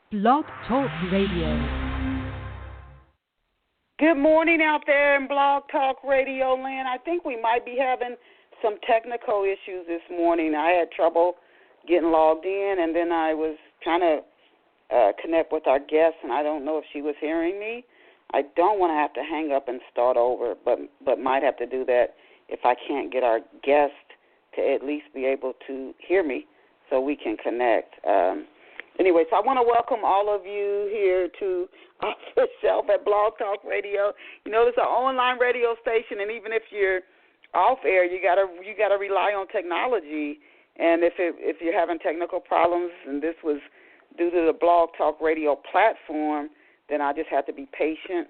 Blog Talk Radio. Good morning out there in Blog Talk Radio land. I think we might be having some technical issues this morning. I had trouble getting logged in, and then I was trying to connect with our guest, and I don't know if she was hearing me. I don't want to have to hang up and start over, but might have to do that if I can't get our guest to at least be able to hear me so we can connect. Anyway, so I want to welcome all of you here to Off the Shelf at Blog Talk Radio. You know, it's an online radio station, and even if you're off air, you gotta rely on technology. And if you're having technical problems, and this was due to the Blog Talk Radio platform, then I just have to be patient.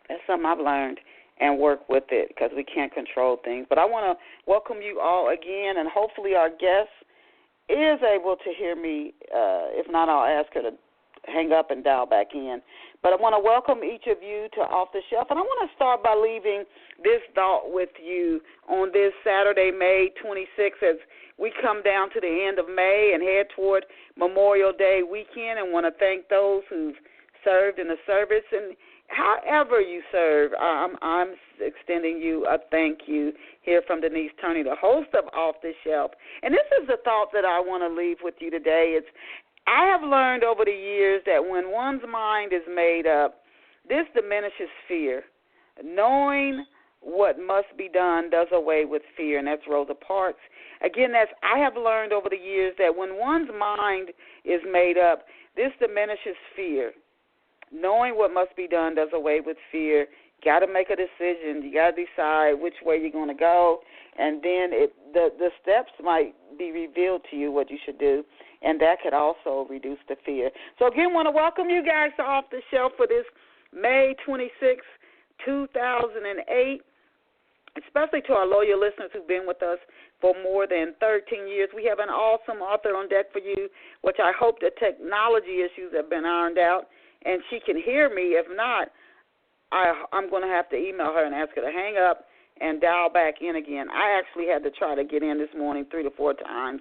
That's something I've learned, and work with it because we can't control things. But I want to welcome you all again, and hopefully our guest is able to hear me. If not, I'll ask her to hang up and dial back in. But I want to welcome each of you to Off the Shelf, and I want to start by leaving this thought with you on this Saturday, May 26th, as we come down to the end of May and head toward Memorial Day weekend, and want to thank those who've served in the service. And however you serve, I'm extending you a thank you here from Denise Turney, the host of Off the Shelf. And this is the thought that I want to leave with you today. I have learned over the years that when one's mind is made up, this diminishes fear. Knowing what must be done does away with fear, and that's Rosa Parks. Again, I have learned over the years that when one's mind is made up, this diminishes fear. Knowing what must be done does away with fear. Got to make a decision. You got to decide which way you're going to go, and then the steps might be revealed to you what you should do, and that could also reduce the fear. So again, want to welcome you guys to Off the Shelf for this May 26, 2008, especially to our loyal listeners who've been with us for more than 13 years. We have an awesome author on deck for you, which I hope the technology issues have been ironed out, and she can hear me. If not, I'm going to have to email her and ask her to hang up and dial back in again. I actually had to try to get in this morning 3 to 4 times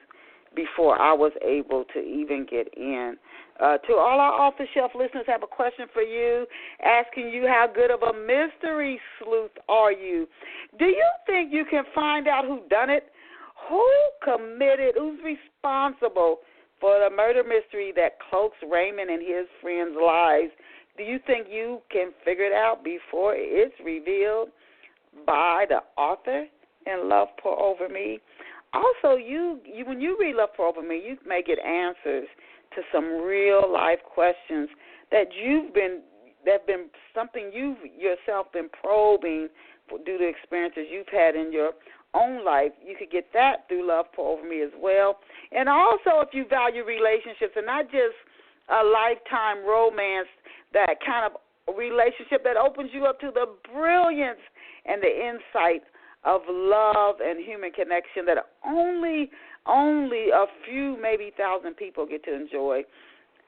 before I was able to even get in. To all our off-the-shelf listeners, I have a question for you, asking you how good of a mystery sleuth are you? Do you think you can find out who done it? Who committed, who's responsible for the murder mystery that cloaks Raymond and his friends' lives? Do you think you can figure it out before it's revealed by the author in Love Pour Over Me? Also, you when you read Love Pour Over Me, you may get answers to some real life questions that have been something you've yourself been probing due to experiences you've had in your own life. You could get that through Love Pour Over Me as well. And also, if you value relationships and not just a lifetime romance, that kind of relationship that opens you up to the brilliance and the insight of love and human connection that only a few, maybe 1,000 people get to enjoy.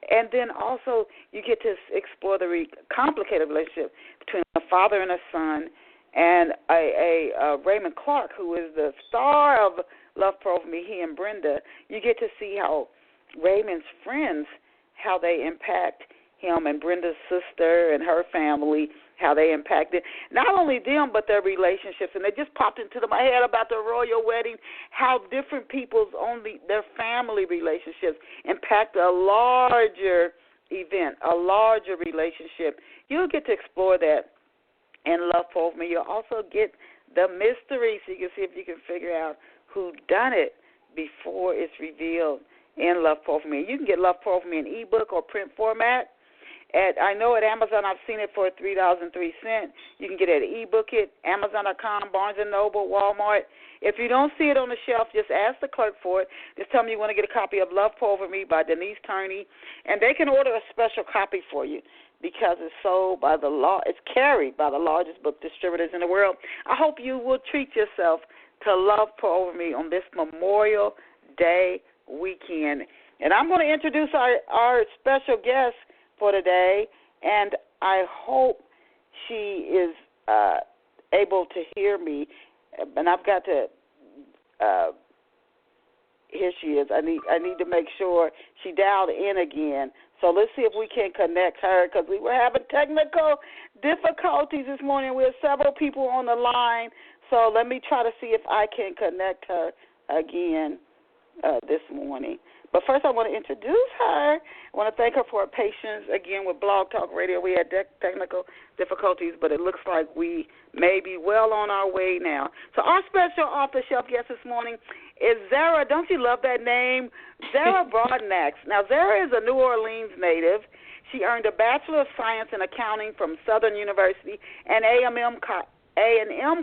And then also you get to explore the complicated relationship between a father and a son, and a Raymond Clark, who is the star of Love Pour Over Me, he and Brenda. You get to see how Raymond's friends, how they impact him, and Brenda's sister and her family, how they impacted not only them but their relationships. And they just popped into my head about the royal wedding, how different people's their family relationships impact a larger event, a larger relationship. You'll get to explore that in Love Pour Over Me. You'll also get the mystery, so you can see if you can figure out who done it before it's revealed in Love Pour Over Me. You can get Love Pour Over Me in ebook or print format. I know at Amazon I've seen it for $3.03. You can get it at ebook it, Amazon.com, Barnes & Noble, Walmart. If you don't see it on the shelf, just ask the clerk for it. Just tell them you want to get a copy of Love Pour Over Me by Denise Turney, and they can order a special copy for you because it's sold by it's carried by the largest book distributors in the world. I hope you will treat yourself to Love Pour Over Me on this Memorial Day weekend. And I'm going to introduce our special guest for today, and I hope she is able to hear me. And I've got to here she is. I need to make sure she dialed in again So let's see if we can connect her, because we were having technical difficulties this morning. We have several people on the line, so let me try to see if I can connect her again this morning. But first I want to introduce her. I want to thank her for her patience. Again, with Blog Talk Radio, we had technical difficulties, but it looks like we may be well on our way now. So our special off-the-shelf guest this morning is Zara. Don't you love that name? Zara Broadnax. Now, Zara is a New Orleans native. She earned a Bachelor of Science in Accounting from Southern University and A&M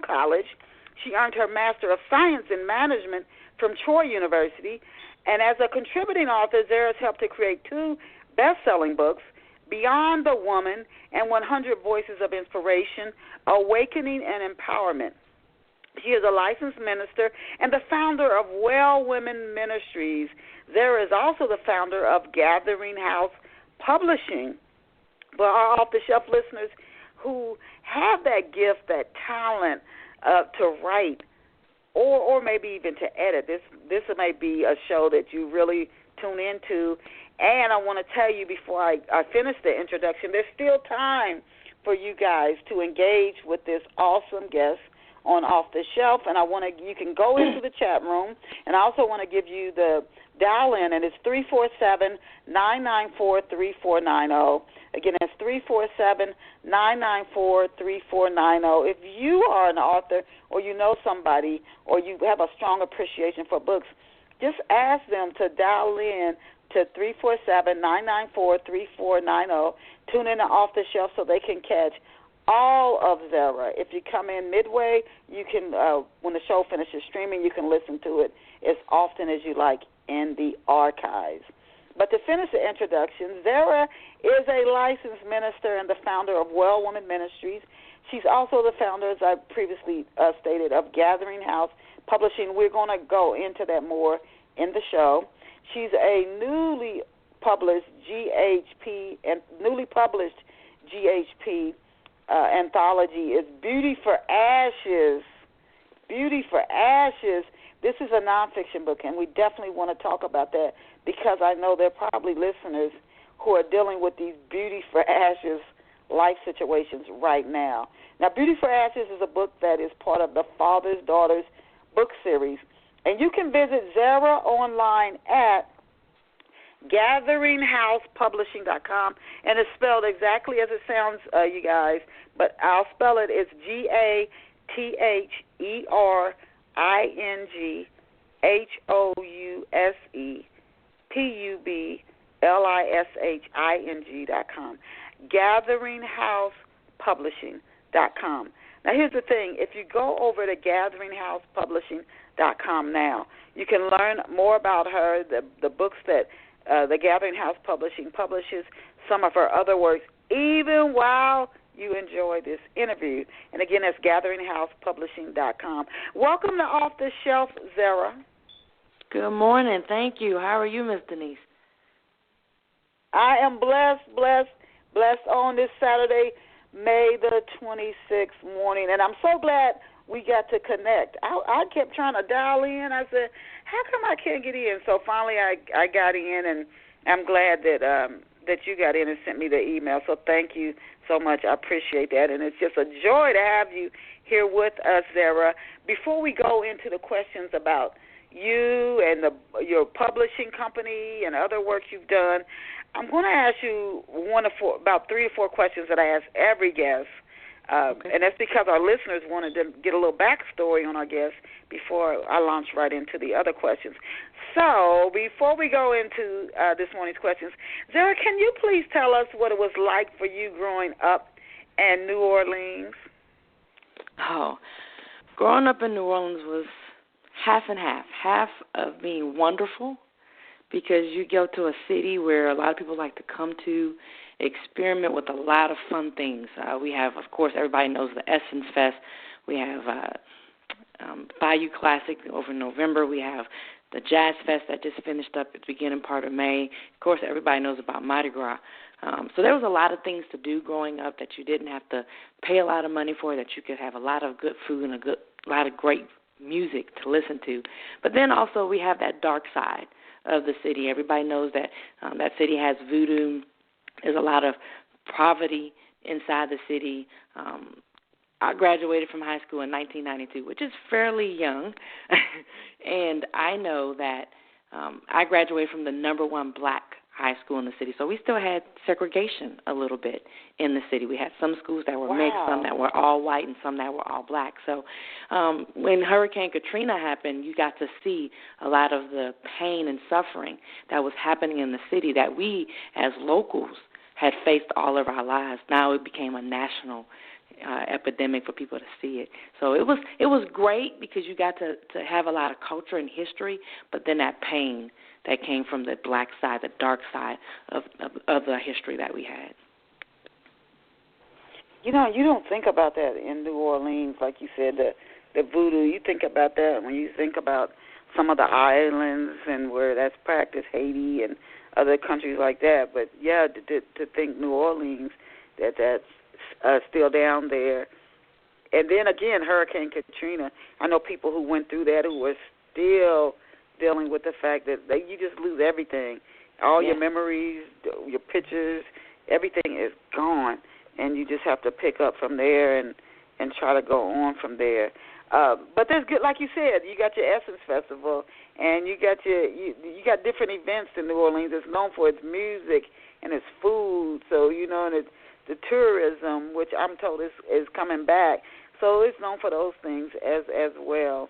College. She earned her Master of Science in Management from Troy University. And as a contributing author, Zara has helped to create 2 best-selling books, Beyond the Woman and 100 Voices of Inspiration, Awakening and Empowerment. She is a licensed minister and the founder of Well Women Ministries. Zara is also the founder of Gathering House Publishing. For our off-the-shelf listeners who have that gift, that talent to write, or maybe even to edit. This may be a show that you really tune into. And I want to tell you before I finish the introduction, there's still time for you guys to engage with this awesome guest on Off the Shelf. And you can go into the chat room, and I also want to give you the dial-in, and it's 347-994-3490. Again, it's 347-994-3490. If you are an author or you know somebody or you have a strong appreciation for books, just ask them to dial in to 347-994-3490. Tune in to Off the Shelf so they can catch all of Zara. If you come in midway, you can, when the show finishes streaming, you can listen to it as often as you like in the archives. But to finish the introduction, Zara is a licensed minister and the founder of Well Woman Ministries. She's also the founder, as I previously stated, of Gathering House Publishing. We're going to go into that more in the show. She's a newly published GHP anthology is Beauty for Ashes. Beauty for Ashes. This is a nonfiction book, and we definitely want to talk about that because I know there are probably listeners who are dealing with these Beauty for Ashes life situations right now. Now, Beauty for Ashes is a book that is part of the Fathers, Daughters book series, and you can visit Zara online at GatheringHousePublishing.com, and it's spelled exactly as it sounds, you guys, but I'll spell it. It's GatheringHousePublishing.com. GatheringHousePublishing.com. Now, here's the thing. If you go over to GatheringHousePublishing.com now, you can learn more about her, the books that the Gathering House Publishing publishes, some of her other works, even while you enjoy this interview. And again, that's GatheringHousePublishing.com. Welcome to Off the Shelf, Zara. Good morning. Thank you. How are you, Miss Denise? I am blessed on this Saturday, May the 26th morning. And I'm so glad we got to connect. I kept trying to dial in. I said, how come I can't get in? So finally I got in, and I'm glad that you got in and sent me the email. So thank you so much. I appreciate that. And it's just a joy to have you here with us, Zara. Before we go into the questions about you and your publishing company and other work you've done, I'm going to ask you about 3 or 4 questions that I ask every guest. Okay. And that's because our listeners wanted to get a little backstory on our guests before I launch right into the other questions. So before we go into this morning's questions, Zara, can you please tell us what it was like for you growing up in New Orleans? Oh, growing up in New Orleans was half and half. Half of being wonderful because you go to a city where a lot of people like to come to, experiment with a lot of fun things. We have, of course, everybody knows the Essence Fest. We have Bayou Classic over in November. We have the Jazz Fest that just finished up at the beginning part of May. Of course, everybody knows about Mardi Gras. So there was a lot of things to do growing up that you didn't have to pay a lot of money for, that you could have a lot of good food and a lot of great music to listen to. But then also we have that dark side of the city. Everybody knows that that city has voodoo. There's a lot of poverty inside the city. I graduated from high school in 1992, which is fairly young, and I know that I graduated from the number one black high school in the city, so we still had segregation a little bit in the city. We had some schools that were mixed, some that were all white, and some that were all black. So when Hurricane Katrina happened, you got to see a lot of the pain and suffering that was happening in the city that we as locals had faced all of our lives. Now it became a national epidemic for people to see it. So it was great because you got to have a lot of culture and history, but then that pain that came from the black side, the dark side of the history that we had. You know, you don't think about that in New Orleans, like you said, the voodoo. You think about that when you think about some of the islands and where that's practiced, Haiti and other countries like that. But, yeah, to think New Orleans, that's still down there. And then, again, Hurricane Katrina. I know people who went through that who were still dealing with the fact that you just lose everything. All your memories, your pictures, everything is gone. And you just have to pick up from there and try to go on from there. But there's good, like you said, you got your Essence Festival, and you got you got different events in New Orleans. It's known for its music and its food. So, you know, and it's the tourism, which I'm told is coming back. So it's known for those things as well.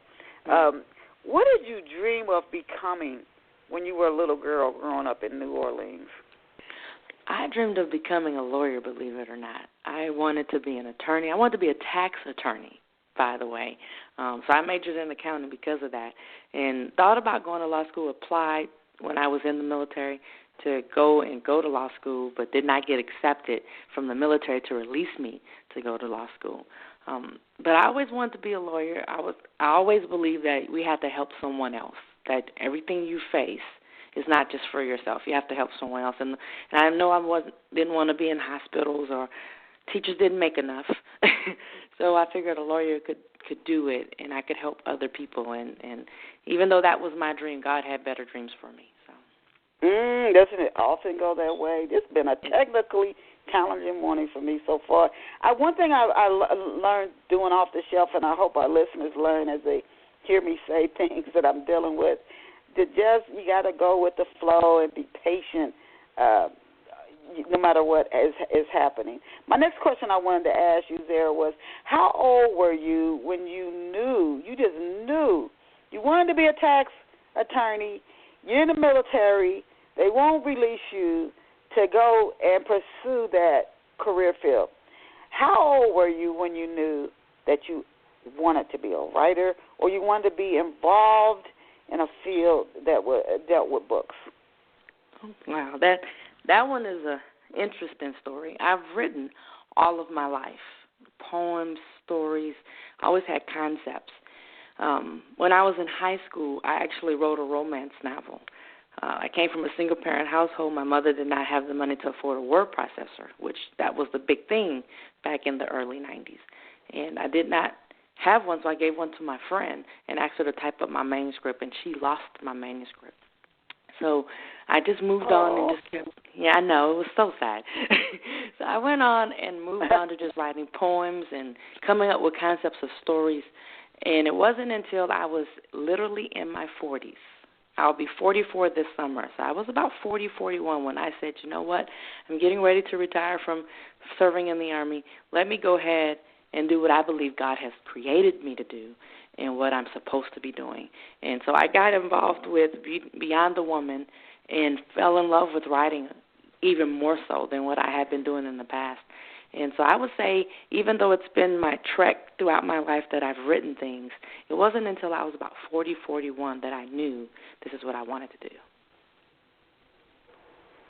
What did you dream of becoming when you were a little girl growing up in New Orleans? I dreamed of becoming a lawyer, believe it or not. I wanted to be an attorney. I wanted to be a tax attorney, by the way. So I majored in accounting because of that, and thought about going to law school, applied when I was in the military to go to law school, but did not get accepted from the military to release me to go to law school. But I always wanted to be a lawyer. I always believed that we had to help someone else, that everything you face is not just for yourself. You have to help someone else. And I know didn't want to be in hospitals, or teachers didn't make enough. So I figured a lawyer could do it, and I could help other people. And even though that was my dream, God had better dreams for me. Doesn't it often go that way? This has been a technically challenging morning for me so far. One thing I learned doing Off the Shelf, and I hope our listeners learn as they hear me say things that I'm dealing with, that you got to go with the flow and be patient no matter what is happening. My next question I wanted to ask you there was, how old were you when you just knew, you wanted to be a tax attorney, you're in the military, they won't release you to go and pursue that career field. How old were you when you knew that you wanted to be a writer, or you wanted to be involved in a field that dealt with books? Wow, that one is an interesting story. I've written all of my life, poems, stories. I always had concepts. When I was in high school, I actually wrote a romance novel. I came from a single-parent household. My mother did not have the money to afford a word processor, which that was the big thing back in the early 90s. And I did not have one, so I gave one to my friend and asked her to type up my manuscript, and she lost my manuscript. So I just moved on and just kept, I know, it was so sad. So I went on and moved on to just writing poems and coming up with concepts of stories. And it wasn't until I was literally in my 40s. I'll be 44 this summer. So I was about 40, 41 when I said, you know what, I'm getting ready to retire from serving in the Army. Let me go ahead and do what I believe God has created me to do and what I'm supposed to be doing. And so I got involved with Beyond the Woman and fell in love with writing even more so than what I had been doing in the past. And so I would say, even though it's been my trek throughout my life that I've written things, it wasn't until I was about 40, 41 that I knew this is what I wanted to do.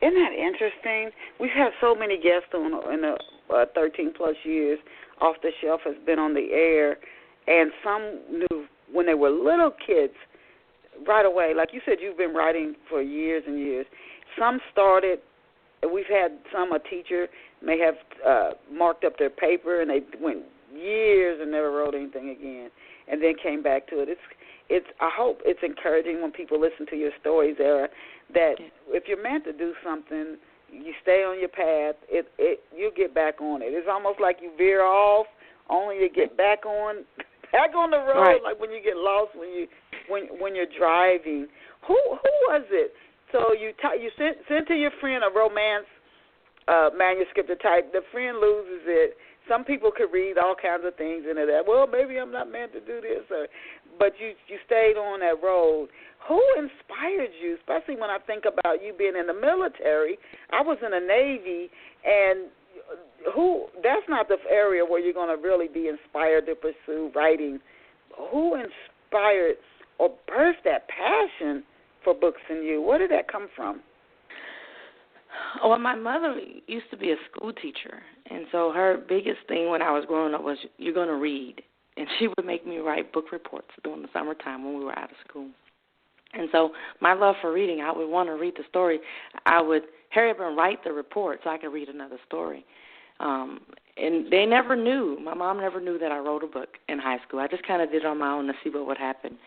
Isn't that interesting? We've had so many guests in the 13-plus years. Off the Shelf has been on the air, and some knew when they were little kids right away. Like you said, you've been writing for years and years. Some started, we've had a teacher may have marked up their paper, and they went years and never wrote anything again, and then came back to it. I hope it's encouraging when people listen to your stories, Zara, that if you're meant to do something, you stay on your path. You get back on it. It's almost like you veer off only to get back on the road, right. like when you get lost when you're driving. Who was it? So you sent to your friend a romance manuscript to type. The friend loses it. Some people could read all kinds of things into that. Well, maybe I'm not meant to do this, but you stayed on that road. Who inspired you, especially when I think about you being in the military? I was in the Navy, and that's not the area where you're going to really be inspired to pursue writing. Who inspired or birthed that passion for books in you? Where did that come from? Well, my mother used to be a school teacher, and so her biggest thing when I was growing up was, you're going to read. And she would make me write book reports during the summertime when we were out of school. And so my love for reading, I would want to read the story. I would hurry up and write the report so I could read another story. And they never knew. My mom never knew that I wrote a book in high school. I just kind of did it on my own to see what would happen.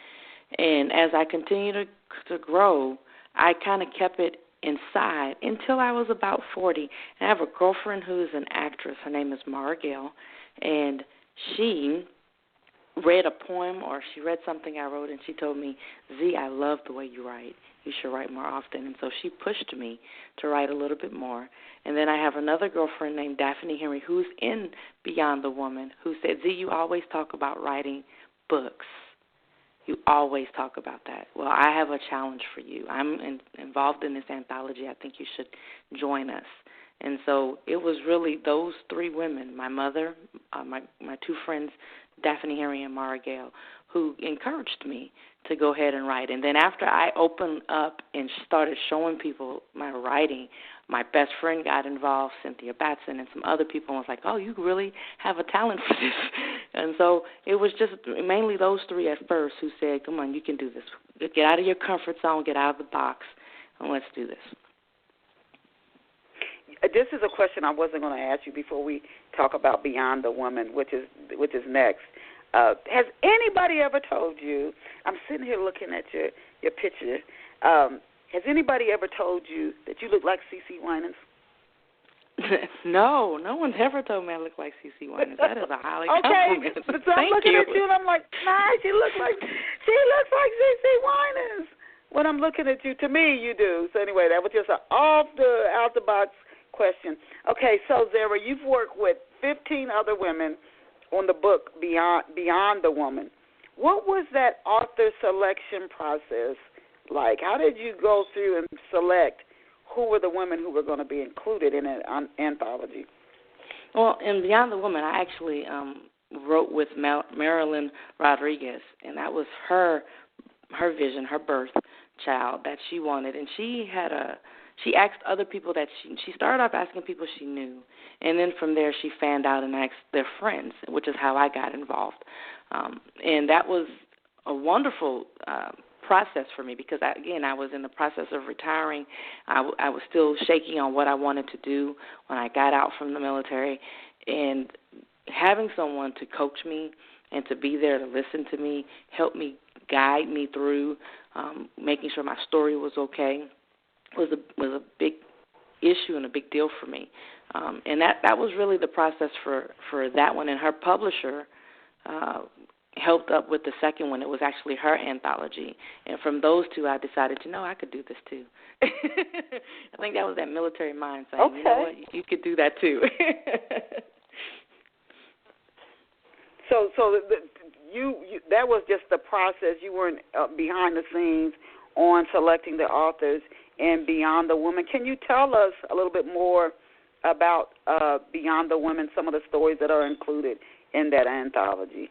And as I continued to grow, I kind of kept it inside until I was about 40. And I have a girlfriend who's an actress. Her name is Mara Gale, and she read a poem or she read something I wrote, and she told me, Z, I love the way you write. You should write more often. And so she pushed me to write a little bit more. And then I have another girlfriend named Daphne Henry who's in Beyond the Woman, who said, Z, you always talk about writing books. You always talk about that. Well, I have a challenge for you. I'm involved in this anthology. I think you should join us. And so it was really those three women, my mother, my two friends, Daphne Henry and Mara Gale, who encouraged me to go ahead and write. And then after I opened up and started showing people my writing, my best friend got involved, Cynthia Batson, and some other people, and was like, oh, you really have a talent for this. And so it was just mainly those three at first who said, come on, you can do this. Get out of your comfort zone, get out of the box, and let's do this. This is a question I wasn't going to ask you before we talk about Beyond the Woman, which is next. Has anybody ever told you, I'm sitting here looking at your picture, has anybody ever told you that you look like CeCe Winans? No one's ever told me I look like CeCe Winans. That is a highly compliment. Okay, so I'm looking at you and I'm like, nah, she looks like CeCe Winans. When I'm looking at you, to me, you do. So anyway, that was just an out the box question. Okay, so Zara, you've worked with 15 other women on the book Beyond the Woman. What was that author selection process like? How did you go through and select who were the women who were going to be included in an anthology? Well, in Beyond the Woman, I actually wrote with Marilyn Rodriguez, and that was her vision, her birth child that she wanted. And she asked other people that she started off asking people she knew, and then from there she fanned out and asked their friends, which is how I got involved. And that was a wonderful process for me because, I was in the process of retiring. I was still shaking on what I wanted to do when I got out from the military, and having someone to coach me and to be there to listen to me, help me, guide me through making sure my story was okay was a big issue and a big deal for me. And that was really the process for that one. And her publisher helped up with the second one. It was actually her anthology. And from those two, I decided, I could do this too. I think that was that military mind saying, okay, you know what, you could do that too. So you that was just the process. You weren't behind the scenes on selecting the authors in Beyond the Woman. Can you tell us a little bit more about Beyond the Woman, some of the stories that are included in that anthology?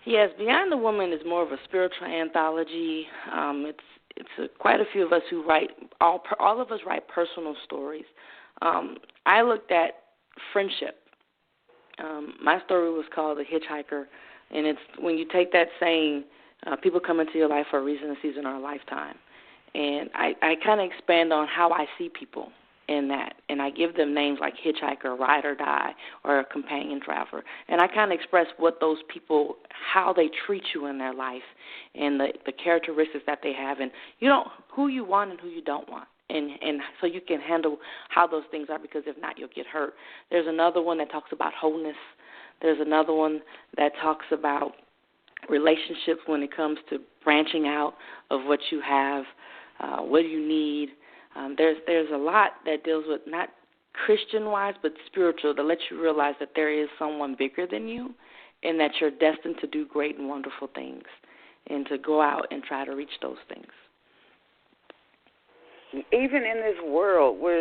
Yes, Beyond the Woman is more of a spiritual anthology. It's quite a few of us who write, all of us write personal stories. I looked at friendship. My story was called The Hitchhiker, and it's when you take that saying, people come into your life for a reason, a season, or a lifetime. And I kind of expand on how I see people in that. And I give them names like hitchhiker, ride or die, or a companion traveler. And I kind of express what those people, how they treat you in their life and the characteristics that they have, and who you want and who you don't want. And so you can handle how those things are, because if not, you'll get hurt. There's another one that talks about wholeness. There's another one that talks about relationships when it comes to branching out of what you have, what you need. There's a lot that deals with not Christian-wise but spiritual, to let you realize that there is someone bigger than you and that you're destined to do great and wonderful things and to go out and try to reach those things. Even in this world where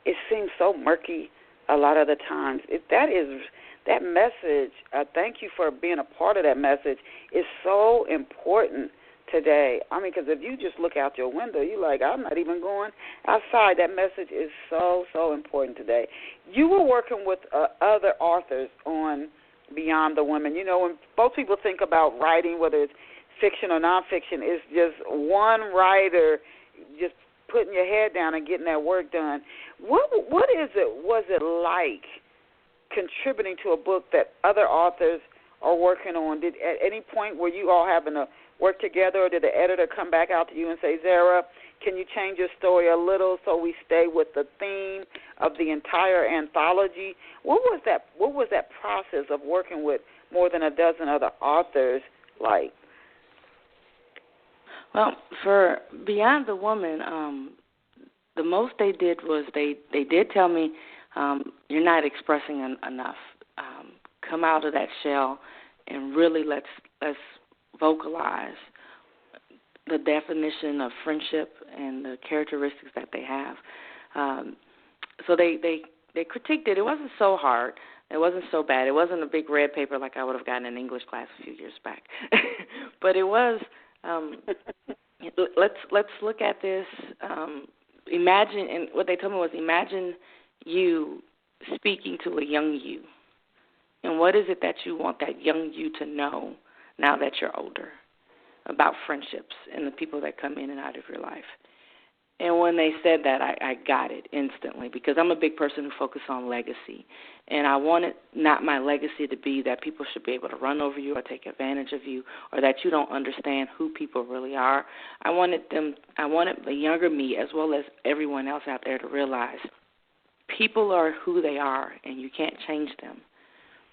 it seems so murky a lot of the times, that message, thank you for being a part of that message, is so important today. I mean, because if you just look out your window, you're like, I'm not even going outside. That message is so, so important today. You were working with other authors on Beyond the Women. You know, when most people think about writing, whether it's fiction or nonfiction, it's just one writer just putting your head down and getting that work done. What was it like contributing to a book that other authors are working on? Did at any point were you all having to work together, or did the editor come back out to you and say, Zara, can you change your story a little so we stay with the theme of the entire anthology? What was that process of working with more than a dozen other authors like? Well, for Beyond the Woman, the most they did was they did tell me, you're not expressing enough. Come out of that shell and really let's vocalize the definition of friendship and the characteristics that they have. So they critiqued it. It wasn't so hard. It wasn't so bad. It wasn't a big red paper like I would have gotten in English class a few years back. But it was, let's look at this. Imagine, and what they told me was, imagine you speaking to a young you. And what is it that you want that young you to know now that you're older about friendships and the people that come in and out of your life? And when they said that, I got it instantly, because I'm a big person who focuses on legacy. And I wanted not my legacy to be that people should be able to run over you or take advantage of you, or that you don't understand who people really are. I wanted the younger me, as well as everyone else out there, to realize people are who they are, and you can't change them.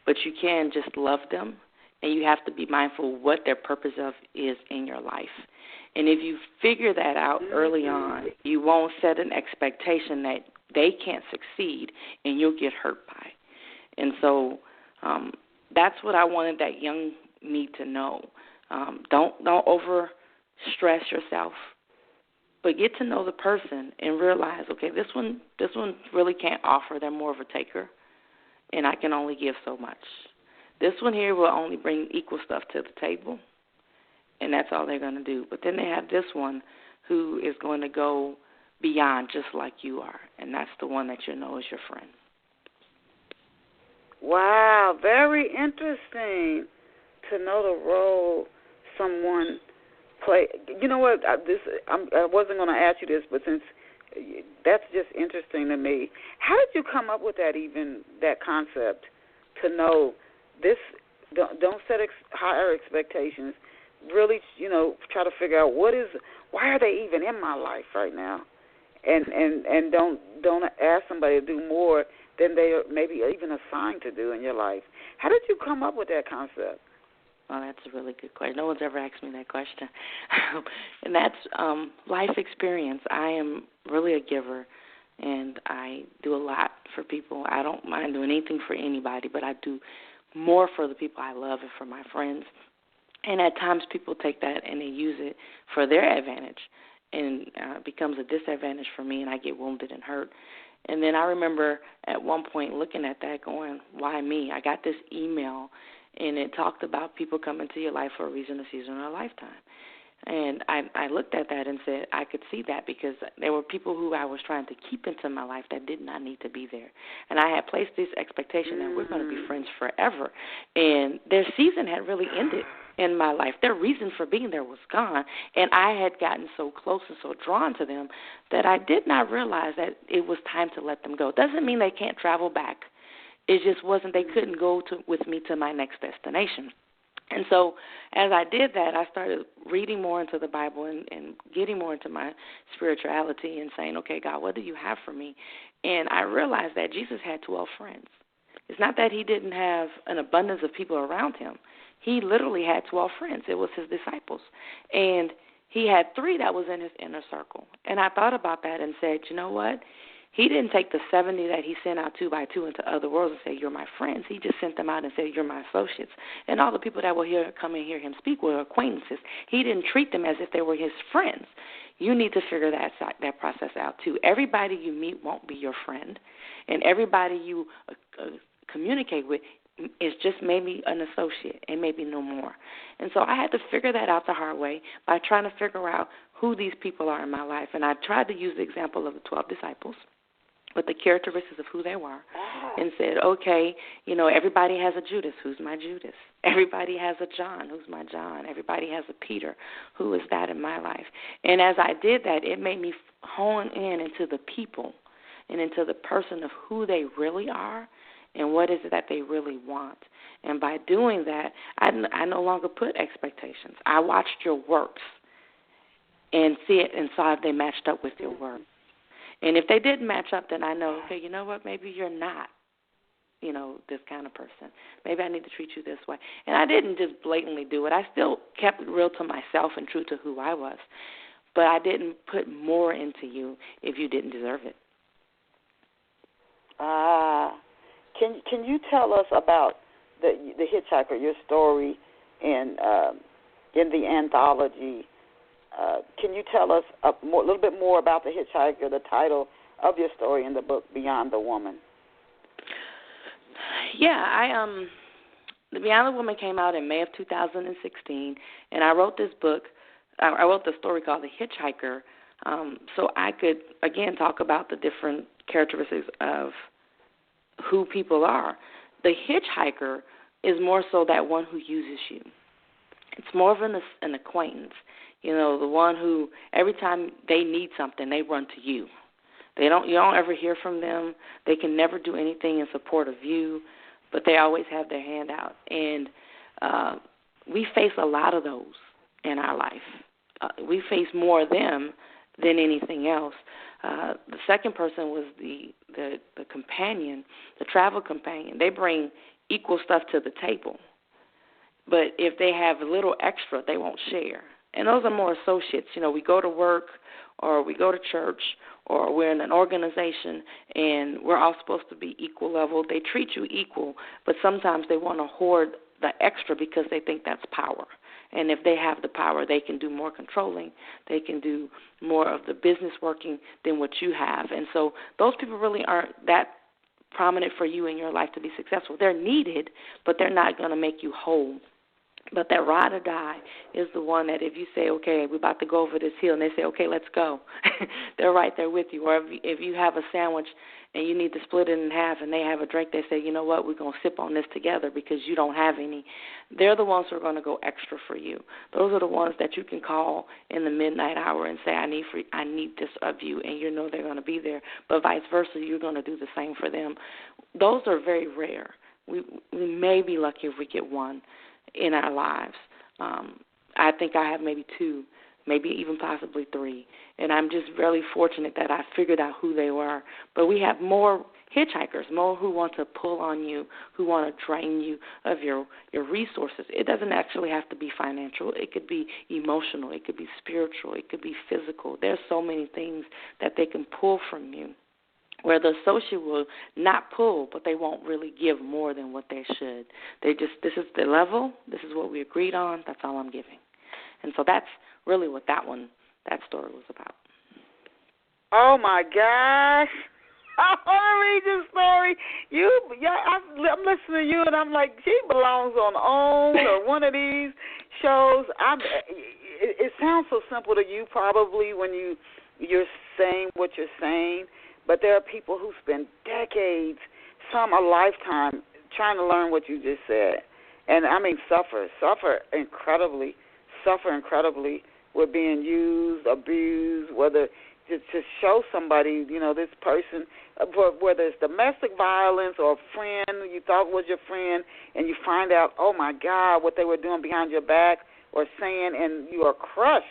But you can just love them, and you have to be mindful of what their purpose is in your life. And if you figure that out early on, you won't set an expectation that they can't succeed and you'll get hurt by. And so that's what I wanted that young me to know. Don't over stress yourself, but get to know the person and realize, okay, this one really can't offer. They're more of a taker, and I can only give so much. This one here will only bring equal stuff to the table, and that's all they're going to do. But then they have this one who is going to go beyond, just like you are, and that's the one that you know is your friend. Wow, very interesting to know the role someone play. You know what? I wasn't going to ask you this, but since that's just interesting to me. How did you come up with that concept to know this? Don't set higher expectations. Really, try to figure out why are they even in my life right now, and don't ask somebody to do more than they are maybe even assigned to do in your life. How did you come up with that concept? Oh, that's a really good question. No one's ever asked me that question. And that's life experience. I am really a giver, and I do a lot for people. I don't mind doing anything for anybody, but I do more for the people I love and for my friends. And at times people take that and they use it for their advantage, and it becomes a disadvantage for me, and I get wounded and hurt. And then I remember at one point looking at that going, why me? I got this email, and it talked about people coming to your life for a reason, a season, or a lifetime. And I looked at that and said I could see that, because there were people who I was trying to keep into my life that did not need to be there. And I had placed this expectation that we're going to be friends forever. And their season had really ended. in my life. Their reason for being there was gone, and I had gotten so close and so drawn to them that I did not realize that it was time to let them go. Doesn't mean they can't travel back. It just wasn't, they couldn't go with me to my next destination. And so as I did that, I started reading more into the Bible and getting more into my spirituality and saying, okay, God, what do you have for me? And I realized that Jesus had 12 friends. It's not that he didn't have an abundance of people around him. He literally had 12 friends. It was his disciples. And he had 3 that was in his inner circle. And I thought about that and said, you know what? He didn't take the 70 that he sent out 2 by 2 into other worlds and say, you're my friends. He just sent them out and said, you're my associates. And all the people that will come and hear him speak were acquaintances. He didn't treat them as if they were his friends. You need to figure that process out, too. Everybody you meet won't be your friend, and everybody you communicate with is just maybe an associate and maybe no more. And so I had to figure that out the hard way by trying to figure out who these people are in my life. And I tried to use the example of the 12 disciples with the characteristics of who they were and said, okay, you know, everybody has a Judas. Who's my Judas? Everybody has a John. Who's my John? Everybody has a Peter. Who is that in my life? And as I did that, it made me hone in into the people and into the person of who they really are and what is it that they really want. And by doing that, I no longer put expectations. I watched your works and see it and saw if they matched up with your work. And if they didn't match up, then I know, okay, you know what, maybe you're not, you know, this kind of person. Maybe I need to treat you this way. And I didn't just blatantly do it. I still kept it real to myself and true to who I was. But I didn't put more into you if you didn't deserve it. Can you tell us about the Hitchhiker, your story in the anthology? Can you tell us a little bit more about the Hitchhiker, the title of your story in the book Beyond the Woman? Yeah, the Beyond the Woman came out in May of 2016, and I wrote this book. I wrote the story called The Hitchhiker, so I could, again, talk about the different characteristics of who people are. The hitchhiker is more so that one who uses you. It's more of an acquaintance. You know, the one who every time they need something, they run to you. You don't ever hear from them. They can never do anything in support of you, but they always have their hand out. And we face a lot of those in our life. We face more of them than anything else. The second person was the companion, the travel companion. They bring equal stuff to the table. But if they have a little extra, they won't share. And those are more associates. You know, we go to work or we go to church or we're in an organization and we're all supposed to be equal level. They treat you equal, but sometimes they want to hoard the extra because they think that's power. And if they have the power, they can do more controlling. They can do more of the business working than what you have. And so those people really aren't that prominent for you in your life to be successful. They're needed, but they're not going to make you whole. But that ride or die is the one that if you say, okay, we're about to go over this hill, and they say, okay, let's go, they're right there with you. Or if you have a sandwich and you need to split it in half and they have a drink, they say, you know what, we're going to sip on this together because you don't have any. They're the ones who are going to go extra for you. Those are the ones that you can call in the midnight hour and say, I need this of you, and you know they're going to be there. But vice versa, you're going to do the same for them. Those are very rare. We may be lucky if we get one in our lives. I think I have maybe 2, maybe even possibly 3. And I'm just really fortunate that I figured out who they were. But we have more hitchhikers, more who want to pull on you, who want to drain you of your resources. It doesn't actually have to be financial. It could be emotional. It could be spiritual. It could be physical. There's so many things that they can pull from you, where the associate will not pull, but they won't really give more than what they should. This is the level, this is what we agreed on, that's all I'm giving. And so that's really what that story was about. Oh, my gosh. I want to read this story. I'm listening to you, and I'm like, she belongs on OWN or one of these shows. It sounds so simple to you probably when you're saying what you're saying, but there are people who spend decades, some a lifetime, trying to learn what you just said. and I mean suffer incredibly with being used, abused, whether to show somebody, this person, whether it's domestic violence or a friend you thought was your friend, and you find out, oh my God, what they were doing behind your back or saying, and you are crushed.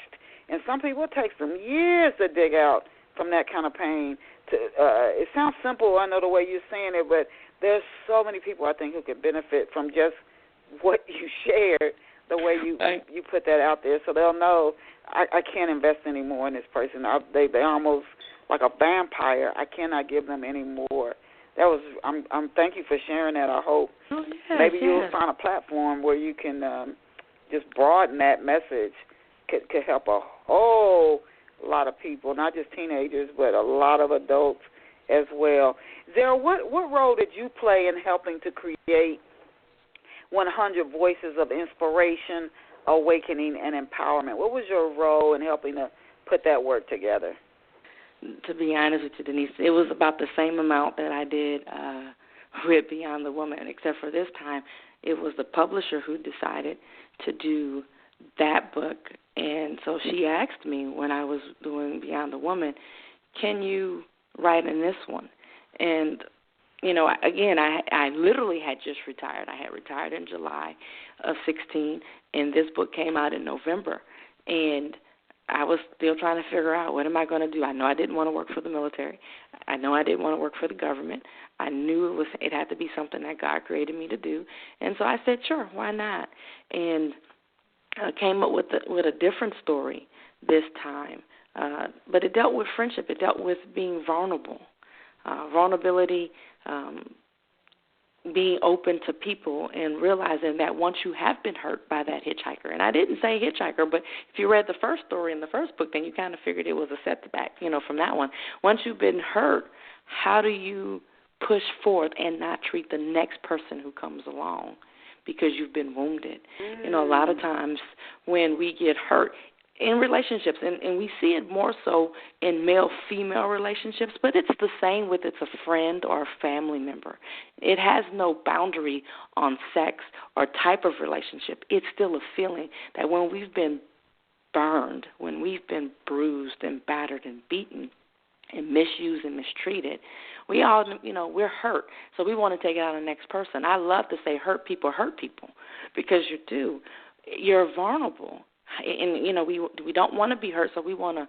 And some people, it takes them years to dig out from that kind of pain. It sounds simple, I know the way you're saying it, but there's so many people I think who could benefit from just what you shared, the way you put that out there, so they'll know I can't invest any more in this person. They're almost like a vampire. I cannot give them any more. I'm thank you for sharing that. I hope maybe you'll find a platform where you can just broaden that message. Could help a whole lot of people, not just teenagers, but a lot of adults as well. Zara, what role did you play in helping to create 100 Voices of Inspiration, Awakening, and Empowerment? What was your role in helping to put that work together? To be honest with you, Denise, it was about the same amount that I did with Beyond the Woman, except for this time it was the publisher who decided to do that book. And so she asked me when I was doing Beyond the Woman, can you write in this one? And, again, I literally had just retired. I had retired in July of 16, and this book came out in November. And I was still trying to figure out, what am I going to do? I know I didn't want to work for the military. I know I didn't want to work for the government. I knew it had to be something that God created me to do. And so I said, sure, why not? And I came up with a different story this time. But it dealt with friendship. It dealt with being vulnerable. Vulnerability, being open to people, and realizing that once you have been hurt by that hitchhiker, and I didn't say hitchhiker, but if you read the first story in the first book, then you kind of figured it was a setback, from that one. Once you've been hurt, how do you push forth and not treat the next person who comes along because you've been wounded? A lot of times when we get hurt in relationships, and we see it more so in male-female relationships, but it's the same with it's a friend or a family member. It has no boundary on sex or type of relationship. It's still a feeling that when we've been burned, when we've been bruised and battered and beaten and misused and mistreated, we all, we're hurt. So we want to take it out on the next person. I love to say hurt people because you do. You're vulnerable. And, we don't want to be hurt, so we want to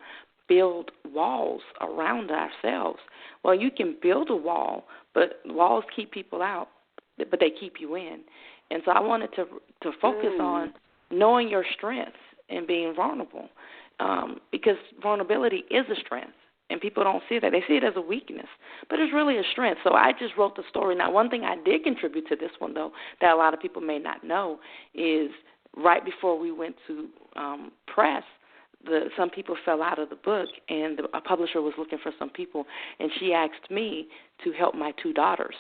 build walls around ourselves. Well, you can build a wall, but walls keep people out, but they keep you in. And so I wanted to focus on knowing your strengths and being vulnerable, because vulnerability is a strength, and people don't see that. They see it as a weakness, but it's really a strength. So I just wrote the story. Now, one thing I did contribute to this one, though, that a lot of people may not know is right before we went to press, some people fell out of the book, and a publisher was looking for some people, and she asked me to help my two daughters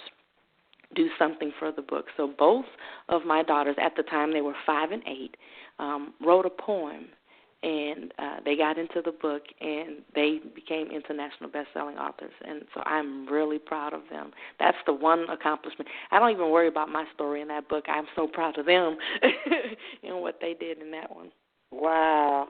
do something for the book. So both of my daughters, at the time they were 5 and 8, wrote a poem, and they got into the book, and they became international best-selling authors. And so I'm really proud of them. That's the one accomplishment. I don't even worry about my story in that book. I'm so proud of them and what they did in that one. Wow.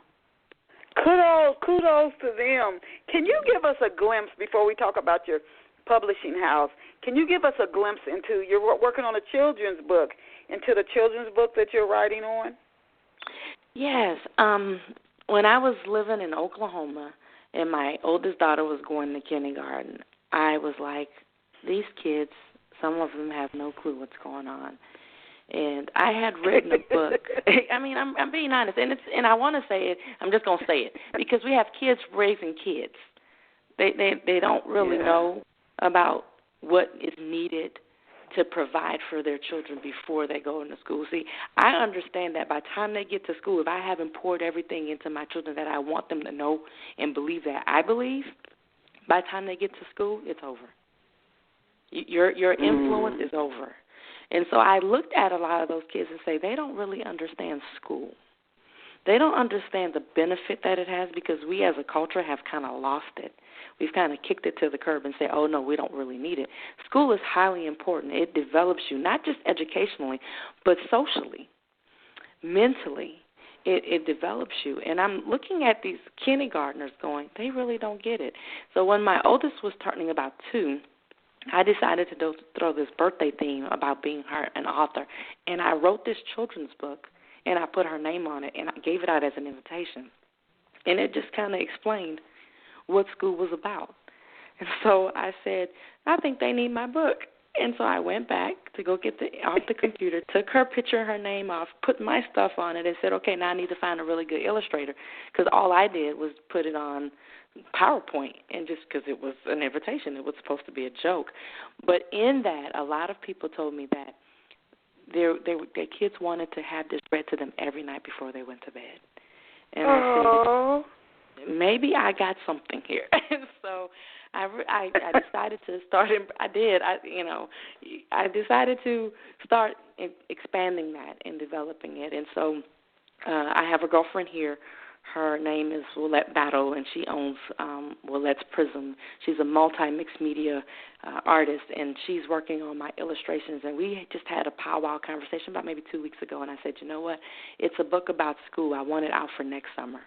Kudos to them. Can you give us a glimpse, before we talk about your publishing house, can you give us a glimpse into, you're working on a children's book, into the children's book that you're writing on? Yes. When I was living in Oklahoma and my oldest daughter was going to kindergarten, I was like, these kids, some of them have no clue what's going on. And I had written a book. I mean, I'm being honest, and I want to say it. I'm just going to say it because we have kids raising kids. They don't really know about what is needed to provide for their children before they go into school. See, I understand that by the time they get to school, if I haven't poured everything into my children that I want them to know and believe that I believe, by the time they get to school, it's over. Your influence is over. And so I looked at a lot of those kids and say, they don't really understand school. They don't understand the benefit that it has because we as a culture have kind of lost it. We've kind of kicked it to the curb and say, oh, no, we don't really need it. School is highly important. It develops you, not just educationally, but socially, mentally. It develops you. And I'm looking at these kindergartners going, they really don't get it. So when my oldest was turning about 2, I decided to throw this birthday theme about being an author. And I wrote this children's book, and I put her name on it, and I gave it out as an invitation. And it just kind of explained what school was about. And so I said, I think they need my book. And so I went back to go get off the computer, took her picture and her name off, put my stuff on it, and said, okay, now I need to find a really good illustrator, because all I did was put it on PowerPoint, and just because it was an invitation, it was supposed to be a joke. But in that, a lot of people told me that their kids wanted to have this read to them every night before they went to bed. And I said, maybe I got something here. So I decided to start. I decided to start expanding that and developing it. And so I have a girlfriend here. Her name is Willette Battle, and she owns Willette's Prism. She's a multi-mixed media artist, and she's working on my illustrations. And we just had a powwow conversation about maybe 2 weeks ago, and I said, you know what? It's a book about school. I want it out for next summer.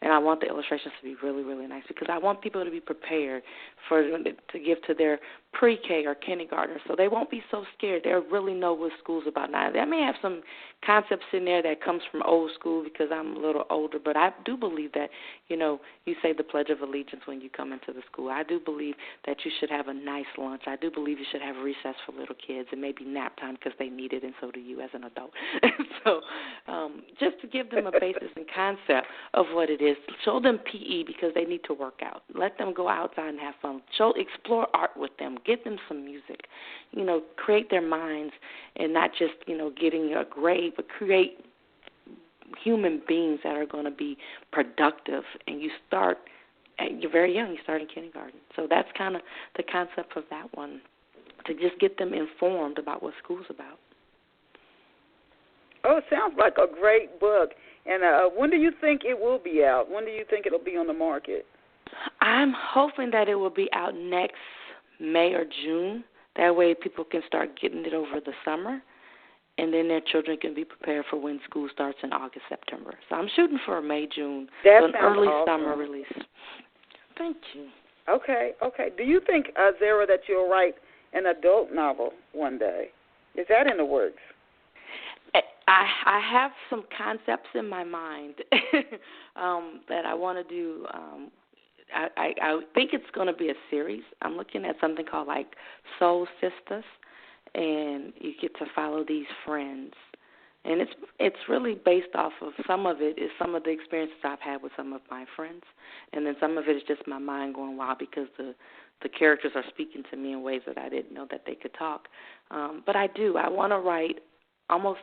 And I want the illustrations to be really, really nice because I want people to be prepared to give to their pre-K or kindergartners so they won't be so scared. They'll really know what school's about. Now, I may have some concepts in there that comes from old school because I'm a little older, but I do believe that, you say the Pledge of Allegiance when you come into the school. I do believe that you should have a nice lunch. I do believe you should have recess for little kids and maybe nap time because they need it, and so do you as an adult. So just to give them a basis and concept of what it is. Show them PE because they need to work out. Let them go outside and have fun. Explore art with them. Get them some music. Create their minds and not just, getting a grade, but create human beings that are going to be productive. And you're very young. You start in kindergarten. So that's kind of the concept of that one, to just get them informed about what school's about. Oh, it sounds like a great book. And when do you think it will be out? When do you think it'll be on the market? I'm hoping that it will be out next May or June. That way people can start getting it over the summer, and then their children can be prepared for when school starts in August, September. So I'm shooting for a May, June, so an early summer release. Thank you. Okay. Do you think, Zara, that you'll write an adult novel one day? Is that in the works? I have some concepts in my mind that I want to do. I think it's going to be a series. I'm looking at something called like Soul Sisters, and you get to follow these friends. And it's really based off of, some of it is some of the experiences I've had with some of my friends, and then some of it is just my mind going wild because the characters are speaking to me in ways that I didn't know that they could talk. But I want to write almost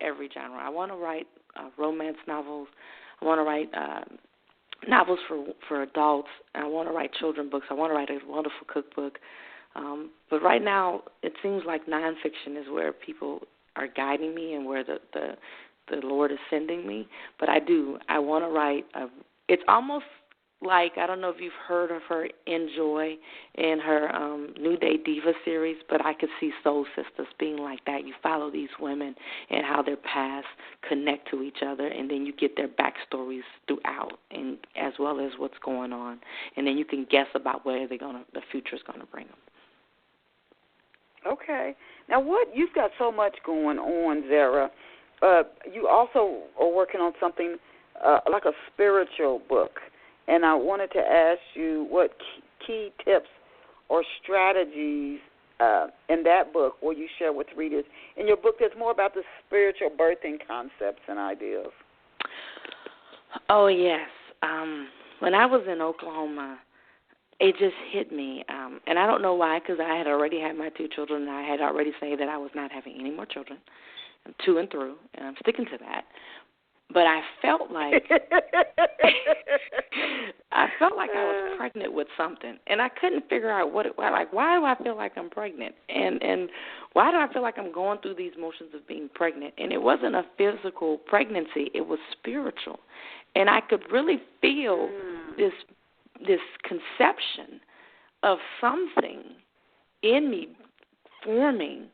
every genre. I want to write romance novels. I want to write novels for adults. I want to write children books. I want to write a wonderful cookbook. But right now, it seems like nonfiction is where people are guiding me and where the Lord is sending me. But I want to write. It's almost like, I don't know if you've heard of her, Enjoy, in her New Day Diva series, but I could see Soul Sisters being like that. You follow these women and how their paths connect to each other, and then you get their backstories throughout, and as well as what's going on. And then you can guess about where the future's going to bring them. Okay. Now, you've got so much going on, Zara. You also are working on something like a spiritual book. And I wanted to ask you what key tips or strategies in that book will you share with readers. In your book, there's more about the spiritual birthing concepts and ideas. Oh, yes. When I was in Oklahoma, it just hit me. And I don't know why, because I had already had my 2 children, and I had already said that I was not having any more children. I'm to and through, and I'm sticking to that. But I felt like I was pregnant with something, and I couldn't figure out what it was. Like, why do I feel like I'm pregnant, and why do I feel like I'm going through these motions of being pregnant? And it wasn't a physical pregnancy; it was spiritual, and I could really feel this conception of something in me forming,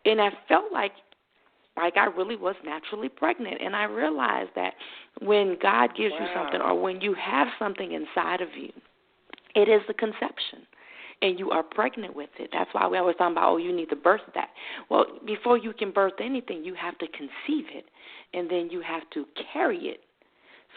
and I felt like I really was naturally pregnant. And I realized that when God gives you something, or when you have something inside of you, it is the conception, and you are pregnant with it. That's why we always talk about, you need to birth that. Well, before you can birth anything, you have to conceive it, and then you have to carry it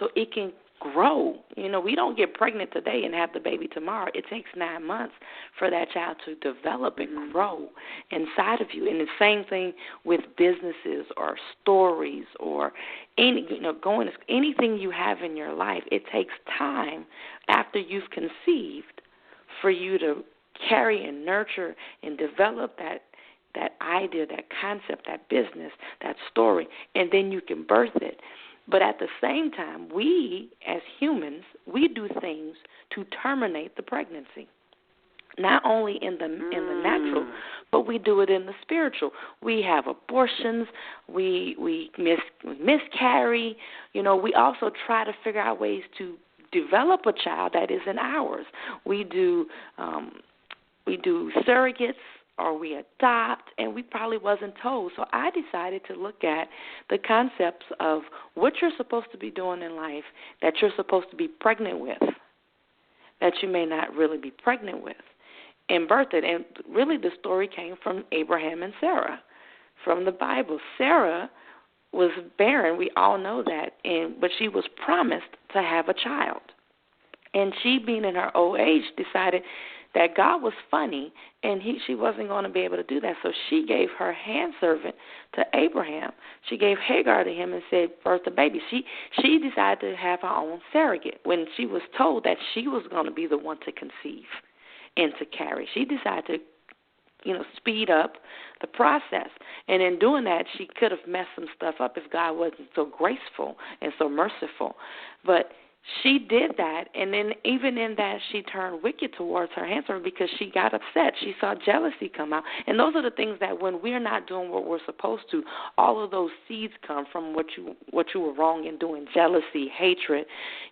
so it can grow. We don't get pregnant today and have the baby tomorrow. It takes 9 months for that child to develop and grow inside of you. And the same thing with businesses or stories or anything you have in your life. It takes time after you've conceived for you to carry and nurture and develop that idea, that concept, that business, that story, and then you can birth it. But at the same time, we, as humans, we do things to terminate the pregnancy. Not only in the natural, but we do it in the spiritual. We have abortions. We miscarry. We also try to figure out ways to develop a child that isn't ours. We do surrogates, or we adopt, and we probably wasn't told. So I decided to look at the concepts of what you're supposed to be doing in life that you're supposed to be pregnant with, that you may not really be pregnant with, and birth it. And really the story came from Abraham and Sarah from the Bible. Sarah was barren, we all know that, but she was promised to have a child. And she, being in her old age, decided that God was funny, and she wasn't going to be able to do that. So she gave her handservant to Abraham. She gave Hagar to him and said, birth the baby. She decided to have her own surrogate when she was told that she was going to be the one to conceive and to carry. She decided to speed up the process. And in doing that, she could have messed some stuff up if God wasn't so graceful and so merciful. But she did that, and then even in that, she turned wicked towards her handservant because she got upset. She saw jealousy come out. And those are the things that when we're not doing what we're supposed to, all of those seeds come from what you were wrong in doing. Jealousy, hatred,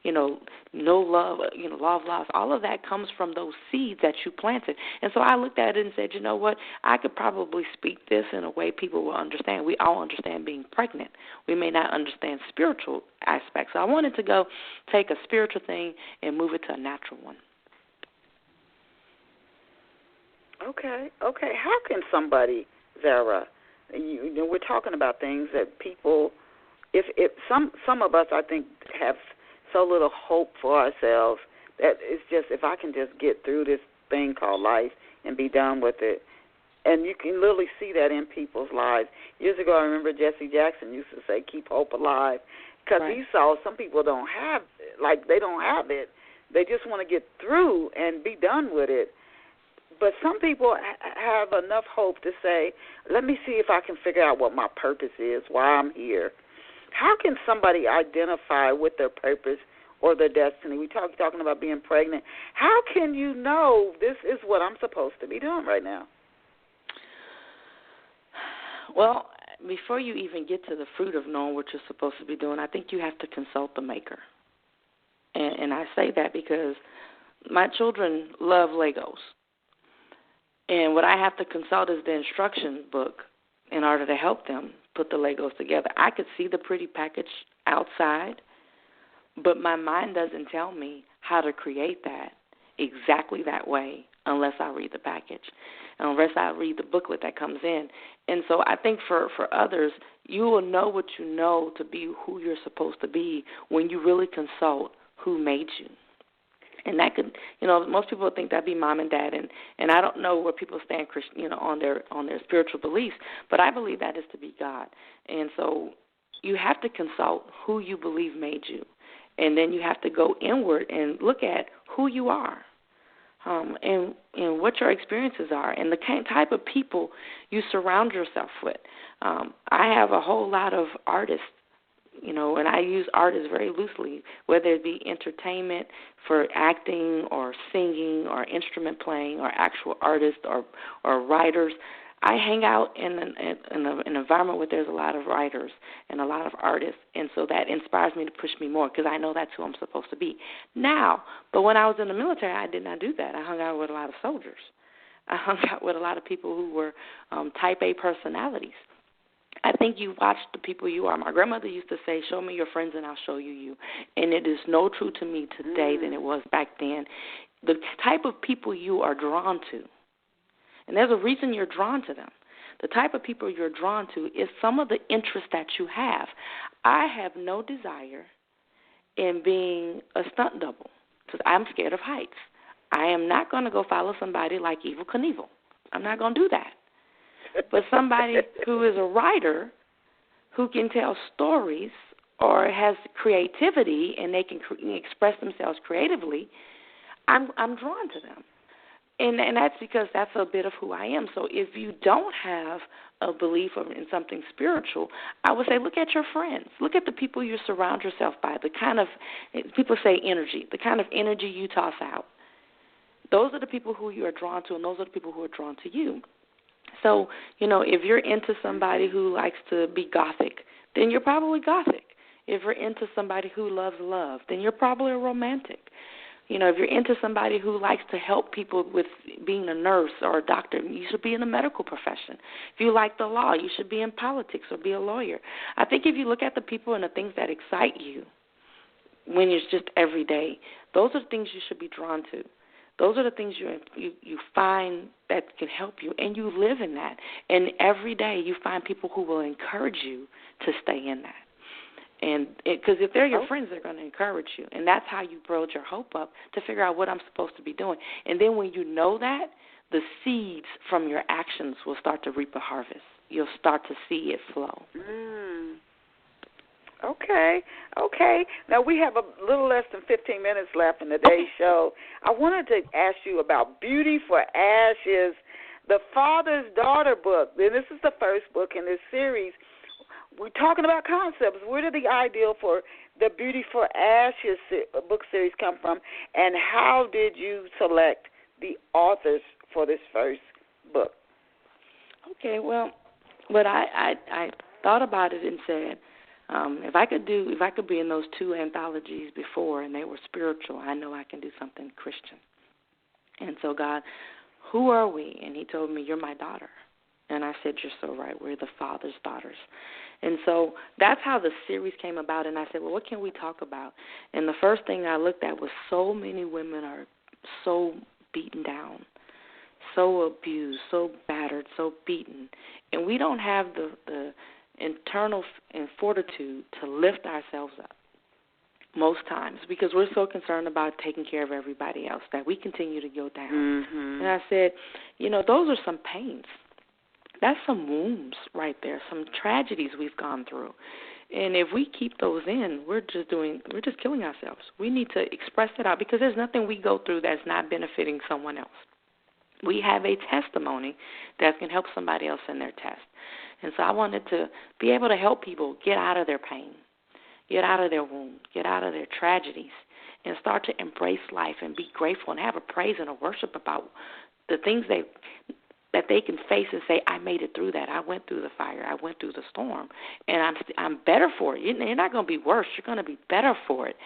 no love, law of loss. All of that comes from those seeds that you planted. And so I looked at it and said, you know what, I could probably speak this in a way people will understand. We all understand being pregnant. We may not understand spiritual aspects. So I wanted to go take a spiritual thing and move it to a natural one. Okay. How can somebody, Zara, we're talking about things that people, if some of us, I think, have so little hope for ourselves that it's just, if I can just get through this thing called life and be done with it. And you can literally see that in people's lives. Years ago, I remember Jesse Jackson used to say, keep hope alive, because he saw some people don't have it. They just want to get through and be done with it. But some people have enough hope to say, let me see if I can figure out what my purpose is, why I'm here. How can somebody identify with their purpose or their destiny? We talking about being pregnant. How can you know this is what I'm supposed to be doing right now? Well, before you even get to the fruit of knowing what you're supposed to be doing, I think you have to consult the maker. And I say that because my children love Legos. And what I have to consult is the instruction book in order to help them put the Legos together. I could see the pretty package outside, but my mind doesn't tell me how to create that exactly that way unless I read the package, unless I read the booklet that comes in. And so I think for others, you will know what you know to be who you're supposed to be when you really consult who made you. And that could, most people think that'd be mom and dad, and I don't know where people stand, on their spiritual beliefs, but I believe that is to be God. And so you have to consult who you believe made you, and then you have to go inward and look at who you are, and what your experiences are, and the type of people you surround yourself with. I have a whole lot of artists, and I use artists very loosely, whether it be entertainment for acting or singing or instrument playing or actual artists or writers. I hang out in an environment where there's a lot of writers and a lot of artists, and so that inspires me to push me more because I know that's who I'm supposed to be now. But when I was in the military, I did not do that. I hung out with a lot of soldiers. I hung out with a lot of people who were type A personalities. I think you watch the people you are. My grandmother used to say, show me your friends and I'll show you you. And it is no true to me today than it was back then. The type of people you are drawn to, and there's a reason you're drawn to them. The type of people you're drawn to is some of the interests that you have. I have no desire in being a stunt double because I'm scared of heights. I am not going to go follow somebody like Evel Knievel. I'm not going to do that. But somebody who is a writer who can tell stories or has creativity and they can express themselves creatively, I'm drawn to them. And that's because that's a bit of who I am. So if you don't have a belief in something spiritual, I would say look at your friends. Look at the people you surround yourself by, the kind of, people say energy, the kind of energy you toss out. Those are the people who you are drawn to, and those are the people who are drawn to you. So, if you're into somebody who likes to be gothic, then you're probably gothic. If you're into somebody who loves love, then you're probably a romantic. If you're into somebody who likes to help people with being a nurse or a doctor, you should be in the medical profession. If you like the law, you should be in politics or be a lawyer. I think if you look at the people and the things that excite you when it's just every day, those are the things you should be drawn to. Those are the things you find that can help you, and you live in that. And every day you find people who will encourage you to stay in that. And because if they're your friends, they're going to encourage you. And that's how you build your hope up to figure out what I'm supposed to be doing. And then when you know that, the seeds from your actions will start to reap a harvest. You'll start to see it flow. Okay. Now, we have a little less than 15 minutes left in today's show. I wanted to ask you about Beauty for Ashes, the Father's Daughter book. And this is the first book in this series. We're talking about concepts. Where did the ideal for the Beauty for Ashes book series come from, and how did you select the authors for this first book? Okay, well, but I thought about it and said, if I could be in those two anthologies before and they were spiritual, I know I can do something Christian. And so, God, who are we? And he told me, you're my daughter. And I said, you're so right. We're the Father's daughters. And so that's how the series came about. And I said, well, what can we talk about? And the first thing I looked at was so many women are so beaten down, so abused, so battered, so beaten. And we don't have the internal fortitude to lift ourselves up most times because we're so concerned about taking care of everybody else that we continue to go down. Mm-hmm. And I said, those are some pains. That's some wounds right there, some tragedies we've gone through. And if we keep those in, we're just killing ourselves. We need to express it out because there's nothing we go through that's not benefiting someone else. We have a testimony that can help somebody else in their test. And so I wanted to be able to help people get out of their pain, get out of their wound, get out of their tragedies, and start to embrace life and be grateful and have a praise and a worship about the things that they can face and say, I made it through that. I went through the fire. I went through the storm, and I'm better for it. You're not going to be worse. You're going to be better for it.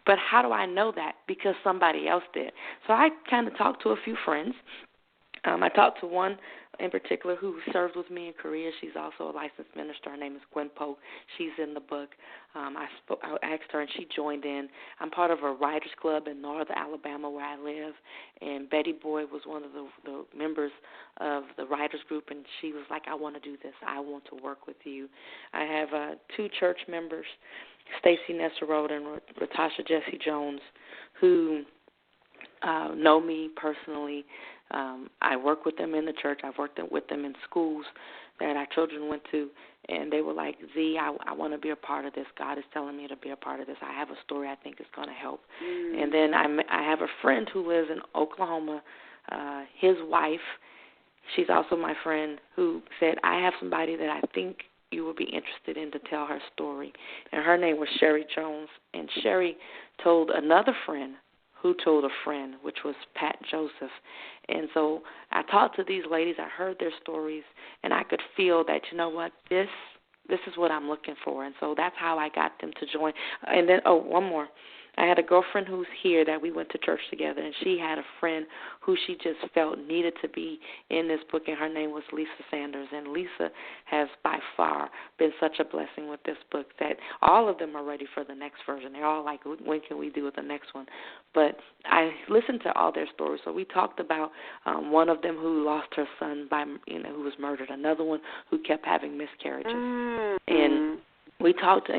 But how do I know that? Because somebody else did. So I kind of talked to a few friends. I talked to one in particular who served with me in Korea. She's also a licensed minister. Her name is Gwen Polk. She's in the book. I asked her, and she joined in. I'm part of a writers club in North Alabama where I live, and Betty Boyd was one of the members of the writers group, and she was like, I want to do this. I want to work with you. I have two church members, Stacy Nesserode and Latasha Jesse Jones, who know me personally. I work with them in the church. I've worked with them in schools that our children went to, and they were like, Z, I want to be a part of this. God is telling me to be a part of this. I have a story I think is going to help. And then I have a friend who lives in Oklahoma. His wife, she's also my friend, who said, I have somebody that I think you would be interested in to tell her story. And her name was Sherry Jones. And Sherry told another friend who told a friend, which was Pat Joseph. And so I talked to these ladies. I heard their stories, and I could feel that, you know what, this is what I'm looking for. And so that's how I got them to join. And then, one more. I had a girlfriend who's here that we went to church together, and she had a friend who she just felt needed to be in this book, and her name was Lisa Sanders. And Lisa has by far been such a blessing with this book that all of them are ready for the next version. They're all like, when can we do the next one? But I listened to all their stories. So we talked about one of them who lost her son who was murdered, another one who kept having miscarriages. Mm-hmm. And we talked,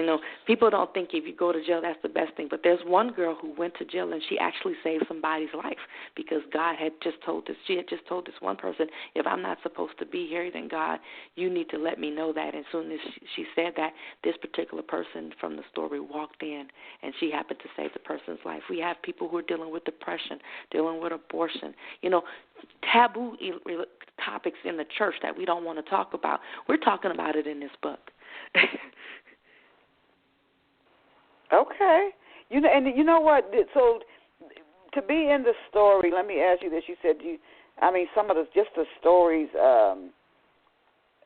people don't think if you go to jail that's the best thing, but there's one girl who went to jail and she actually saved somebody's life because God had just told she had just told this one person, if I'm not supposed to be here, then God, you need to let me know that. And as soon as she said that, this particular person from the story walked in and she happened to save the person's life. We have people who are dealing with depression, dealing with abortion, taboo topics in the church that we don't want to talk about. We're talking about it in this book. Okay. And you know what? So to be in the story, let me ask you this. You said some of the stories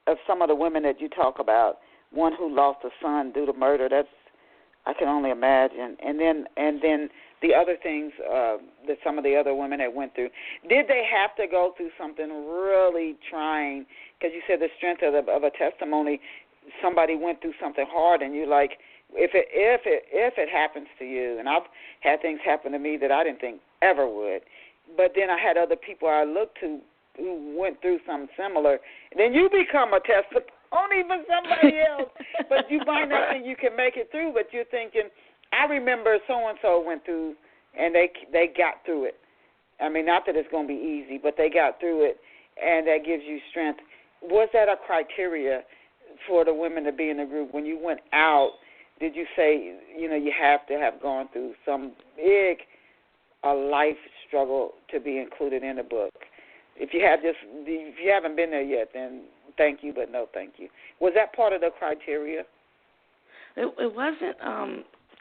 of some of the women that you talk about, one who lost a son due to murder, I can only imagine. And then the other things that some of the other women that went through, did they have to go through something really trying? Because you said the strength of a testimony, somebody went through something hard, and you're like, if it happens to you, and I've had things happen to me that I didn't think ever would, but then I had other people I looked to who went through something similar, then you become a testimony for somebody else, but you might not think you can make it through, but you're thinking, I remember so-and-so went through, and they got through it. I mean, not that it's going to be easy, but they got through it, and that gives you strength. Was that a criteria for the women to be in the group? When you went out, did you say, you have to have gone through some big life struggle to be included in the book? If you haven't been there yet, then thank you, but no thank you. Was that part of the criteria? It wasn't.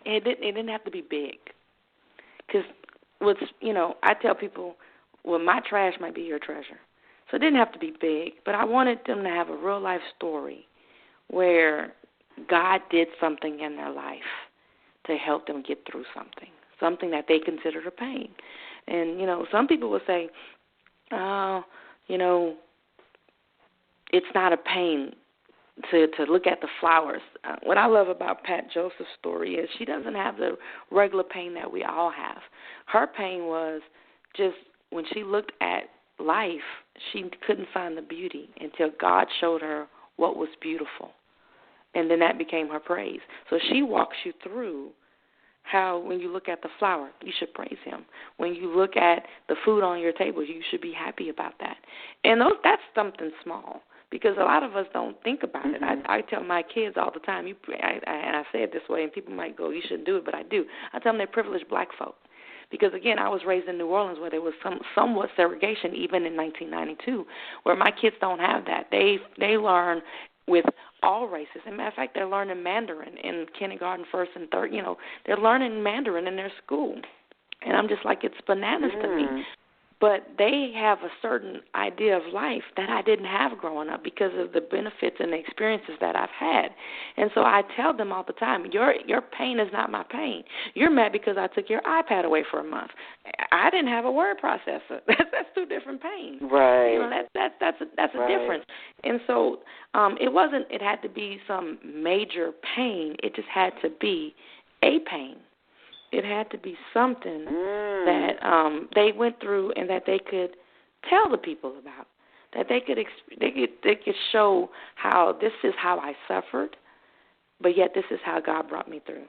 It didn't have to be big. Because I tell people, well, my trash might be your treasure. So it didn't have to be big, but I wanted them to have a real life story where God did something in their life to help them get through something that they considered a pain. And, some people will say, it's not a pain to look at the flowers. What I love about Pat Joseph's story is she doesn't have the regular pain that we all have. Her pain was just when she looked at life, she couldn't find the beauty until God showed her what was beautiful. And then that became her praise. So she walks you through how when you look at the flower, you should praise him. When you look at the food on your table, you should be happy about that. And that's something small because a lot of us don't think about it. I tell my kids all the time, and I say it this way, and people might go, you shouldn't do it, but I do. I tell them they're privileged black folk. Because, again, I was raised in New Orleans where there was somewhat segregation even in 1992, where my kids don't have that. They learn with all races. As a matter of fact, they're learning Mandarin in kindergarten, first and third. They're learning Mandarin in their school. And I'm just like, it's bananas to me. But they have a certain idea of life that I didn't have growing up because of the benefits and the experiences that I've had. And so I tell them all the time, your pain is not my pain. You're mad because I took your iPad away for a month. I didn't have a word processor. That's two different pains. Right. That's a difference. And so it had to be some major pain. It just had to be a pain. It had to be something that they went through and that they could tell the people about, that they could show how this is how I suffered, but yet this is how God brought me through.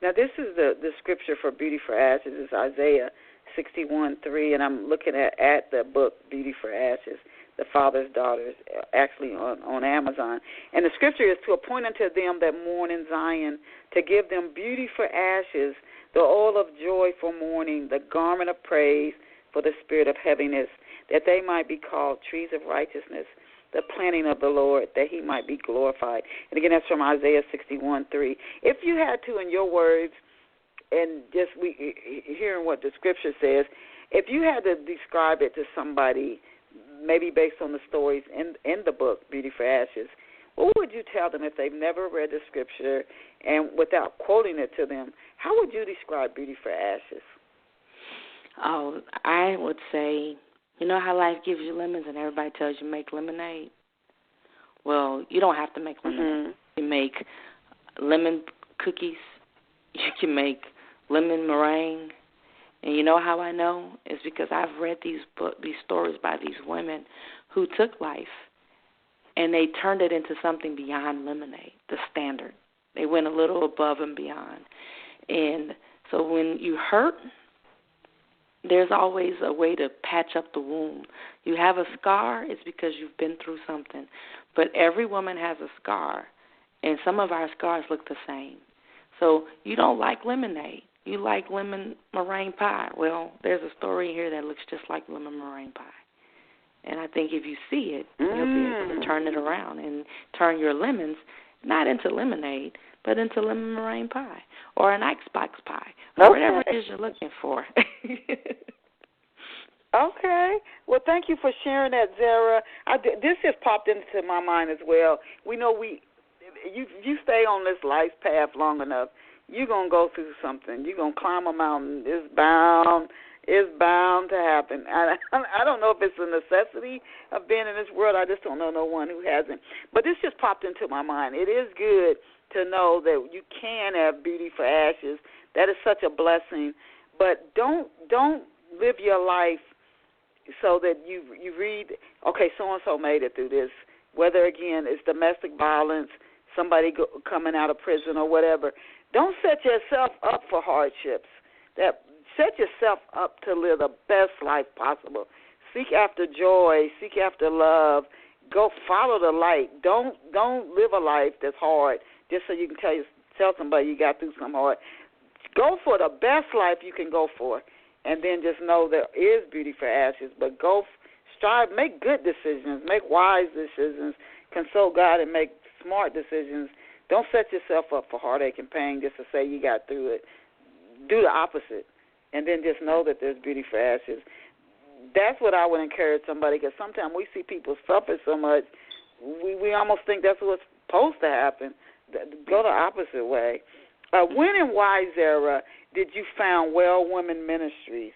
Now, this is the scripture for Beauty for Ashes. It's Isaiah 61:3, and I'm looking at the book Beauty for Ashes, The Father's Daughters, actually on Amazon. And the scripture is to appoint unto them that mourn in Zion, to give them beauty for ashes, the oil of joy for mourning, the garment of praise for the spirit of heaviness, that they might be called trees of righteousness, the planting of the Lord, that he might be glorified. And again, that's from Isaiah 61:3. If you had to, in your words, and just hearing what the scripture says, if you had to describe it to somebody, maybe based on the stories in the book, Beauty for Ashes, what would you tell them if they've never read the scripture and without quoting it to them? How would you describe Beauty for Ashes? Oh, I would say, you know how life gives you lemons and everybody tells you make lemonade? Well, you don't have to make lemonade. Mm-hmm. You can make lemon cookies. You can make lemon meringue. And you know how I know? It's because I've read these stories by these women who took life and they turned it into something beyond lemonade, the standard. They went a little above and beyond. And so when you hurt, there's always a way to patch up the wound. You have a scar, it's because you've been through something. But every woman has a scar, and some of our scars look the same. So you don't like lemonade. You like lemon meringue pie. Well, there's a story here that looks just like lemon meringue pie. And I think if you see it, you'll be able to turn it around and turn your lemons not into lemonade, but into lemon meringue pie or an icebox pie or whatever it is you're looking for. Okay. Well, thank you for sharing that, Zara. This just popped into my mind as well. We know you stay on this life path long enough, you're going to go through something. You're going to climb a mountain. It's bound to happen. I don't know if it's a necessity of being in this world. I just don't know no one who hasn't. But this just popped into my mind. It is good to know that you can have beauty for ashes. That is such a blessing. But don't live your life so that you read, okay, so-and-so made it through this, whether, again, it's domestic violence, somebody coming out of prison or whatever. Don't set yourself up for hardships. Set yourself up to live the best life possible. Seek after joy. Seek after love. Go follow the light. Don't live a life that's hard just so you can tell somebody you got through something hard. Go for the best life you can go for, and then just know there is beauty for ashes. But strive, make good decisions, make wise decisions, consult God and make smart decisions. Don't set yourself up for heartache and pain just to say you got through it. Do the opposite, and then just know that there's beauty for ashes. That's what I would encourage somebody, because sometimes we see people suffer so much, we almost think that's what's supposed to happen. Go the opposite way. When and why, Zara, did you found Well Women Ministries?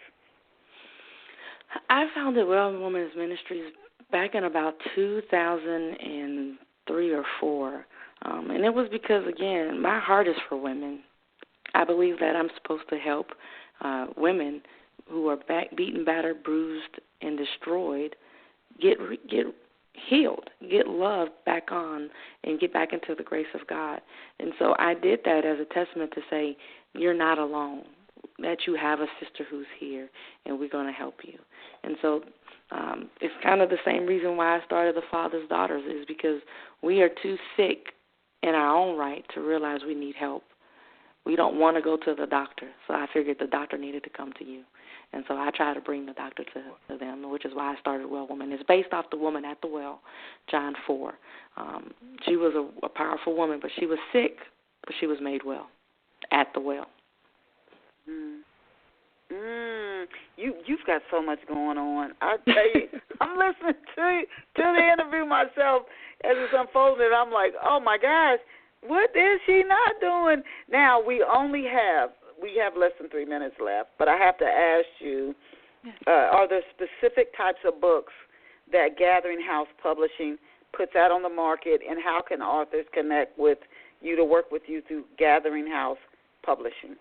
I founded Well Women's Ministries back in about 2003 or 4. And it was because, again, my heart is for women. I believe that I'm supposed to help women who are beaten, battered, bruised, and destroyed get healed, get loved back on, and get back into the grace of God. And so I did that as a testament to say, you're not alone, that you have a sister who's here, and we're going to help you. And so it's kind of the same reason why I started the Father's Daughters, is because we are too sick in our own right to realize we need help. We don't want to go to the doctor, so I figured the doctor needed to come to you. And so I try to bring the doctor to them, which is why I started Well Woman. It's based off the woman at the well, John 4. She was a powerful woman, but she was sick, but she was made well at the well. You've got so much going on. I tell you, I'm listening to the interview myself as it's unfolding. I'm like, oh my gosh, what is she not doing? Now we have less than 3 minutes left, but I have to ask you, are there specific types of books that Gathering House Publishing puts out on the market, and how can authors connect with you to work with you through Gathering House Publishing?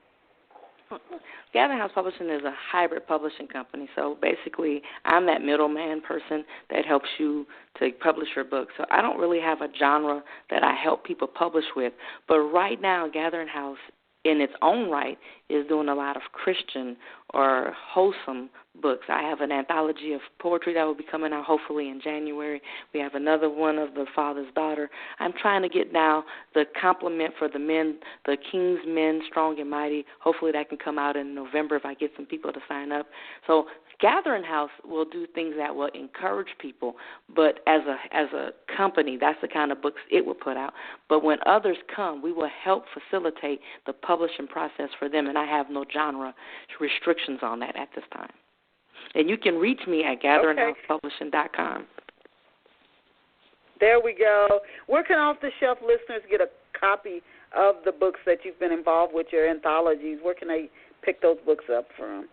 Gathering House Publishing is a hybrid publishing company. So basically, I'm that middleman person that helps you to publish your book. So I don't really have a genre that I help people publish with. But right now, Gathering House, in its own right, is doing a lot of Christian or wholesome books. I have an anthology of poetry that will be coming out hopefully in January. We have another one of The Father's Daughter. I'm trying to get now the complement for the men, the King's Men, Strong and Mighty. Hopefully that can come out in November if I get some people to sign up. So Gathering House will do things that will encourage people, but as a company, that's the kind of books it will put out. But when others come, we will help facilitate the publishing process for them, and I have no genre restrictions on that at this time. And you can reach me at gatheringHousePublishing.com. There we go. Where can Off the Shelf listeners get a copy of the books that you've been involved with, your anthologies? Where can they pick those books up from?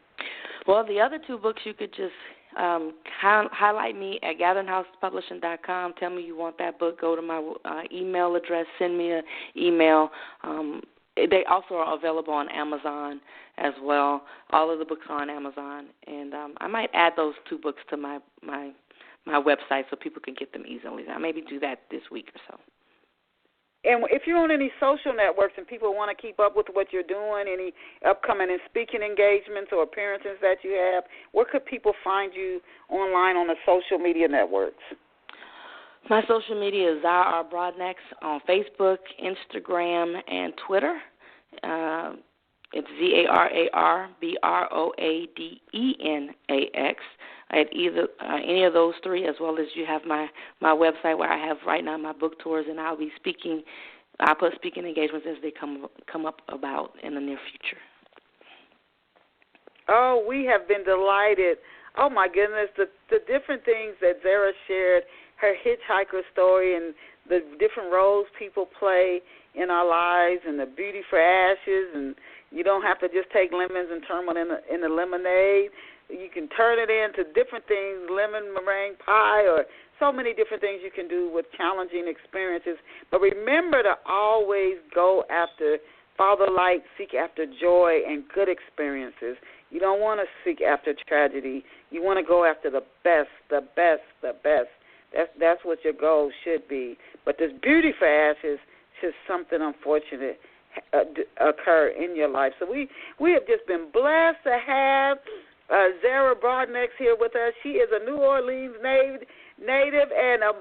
Well, the other two books, you could just highlight me at gatheringHousePublishing.com. Tell me you want that book. Go to my email address. Send me an email. They also are available on Amazon as well. All of the books are on Amazon. And I might add those two books to my website so people can get them easily. I'll maybe do that this week or so. And if you're on any social networks and people want to keep up with what you're doing, any upcoming and speaking engagements or appearances that you have, where could people find you online on the social media networks? My social media is Zara R. Broadnax on Facebook, Instagram, and Twitter. It's ZARARBROADENAX at either any of those three, as well as you have my website where I have right now my book tours, and I'll be speaking. I'll put speaking engagements as they come up about in the near future. Oh, we have been delighted. Oh, my goodness, the different things that Zara shared, her hitchhiker story and the different roles people play in our lives and the beauty for ashes, and you don't have to just take lemons and turn them in the lemonade. You can turn it into different things, lemon meringue pie, or so many different things you can do with challenging experiences. But remember to always go after Father Light, seek after joy and good experiences. You don't want to seek after tragedy. You want to go after the best, the best, the best. That's what your goal should be. But this beauty for ashes, should something unfortunate occur in your life. So we have just been blessed to have Zara Broadnax here with us. She is a New Orleans native and a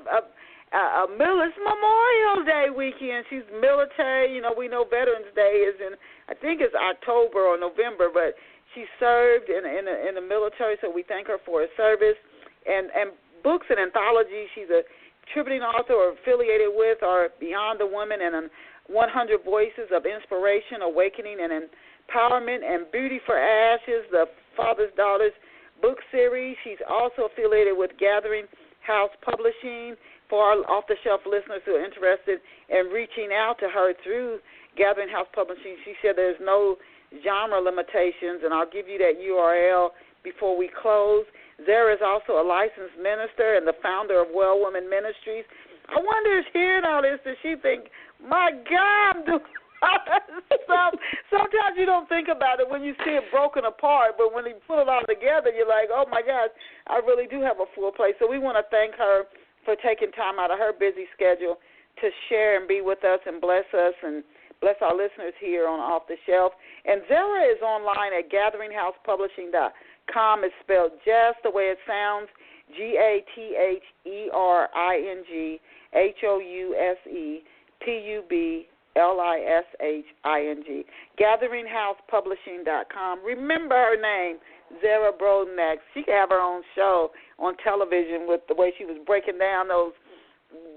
Millis Memorial Day weekend. She's military. You know, we know Veterans Day is in, I think it's October or November, but she served in the military, so we thank her for her service. And books and anthologies, she's a contributing author or affiliated with are Beyond the Woman and 100 Voices of Inspiration, Awakening, and Empowerment, and Beauty for Ashes, the Father's Daughters book series. She's also affiliated with Gathering House Publishing. For our off-the-shelf listeners who are interested in reaching out to her through Gathering House Publishing, she said there's no genre limitations, and I'll give you that URL before we close. Zara is also a licensed minister and the founder of Well Woman Ministries. I wonder if hearing all this, does she think, my God, sometimes you don't think about it when you see it broken apart, but when you put it all together, you're like, oh, my God, I really do have a full plate. So we want to thank her for taking time out of her busy schedule to share and be with us and bless us and bless our listeners here on Off the Shelf. And Zara is online at gatheringHousePublishing.com. It's spelled just the way it sounds, GATHERINGHOUSEPublishing. GatheringHousePublishing.com. Remember her name, Zara Broadnax. She could have her own show on television with the way she was breaking down those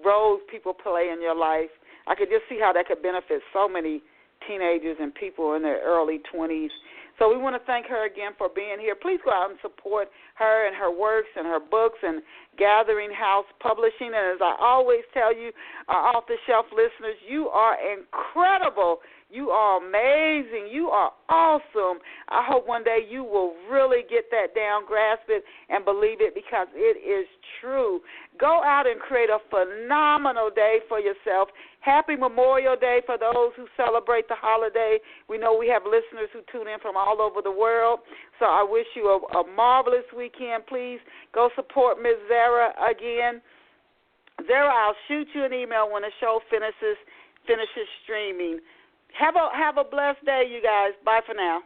roles people play in your life. I could just see how that could benefit so many teenagers and people in their early 20s. So we want to thank her again for being here. Please go out and support her and her works and her books and Gathering House Publishing. And as I always tell you, our off-the-shelf listeners, you are incredible. You are amazing. You are awesome. I hope one day you will really get that down, grasp it, and believe it, because it is true. Go out and create a phenomenal day for yourself. Happy Memorial Day for those who celebrate the holiday. We know we have listeners who tune in from all over the world, so I wish you a marvelous weekend. Please go support Ms. Zara again. Zara, I'll shoot you an email when the show finishes streaming. Have a blessed day, you guys. Bye for now.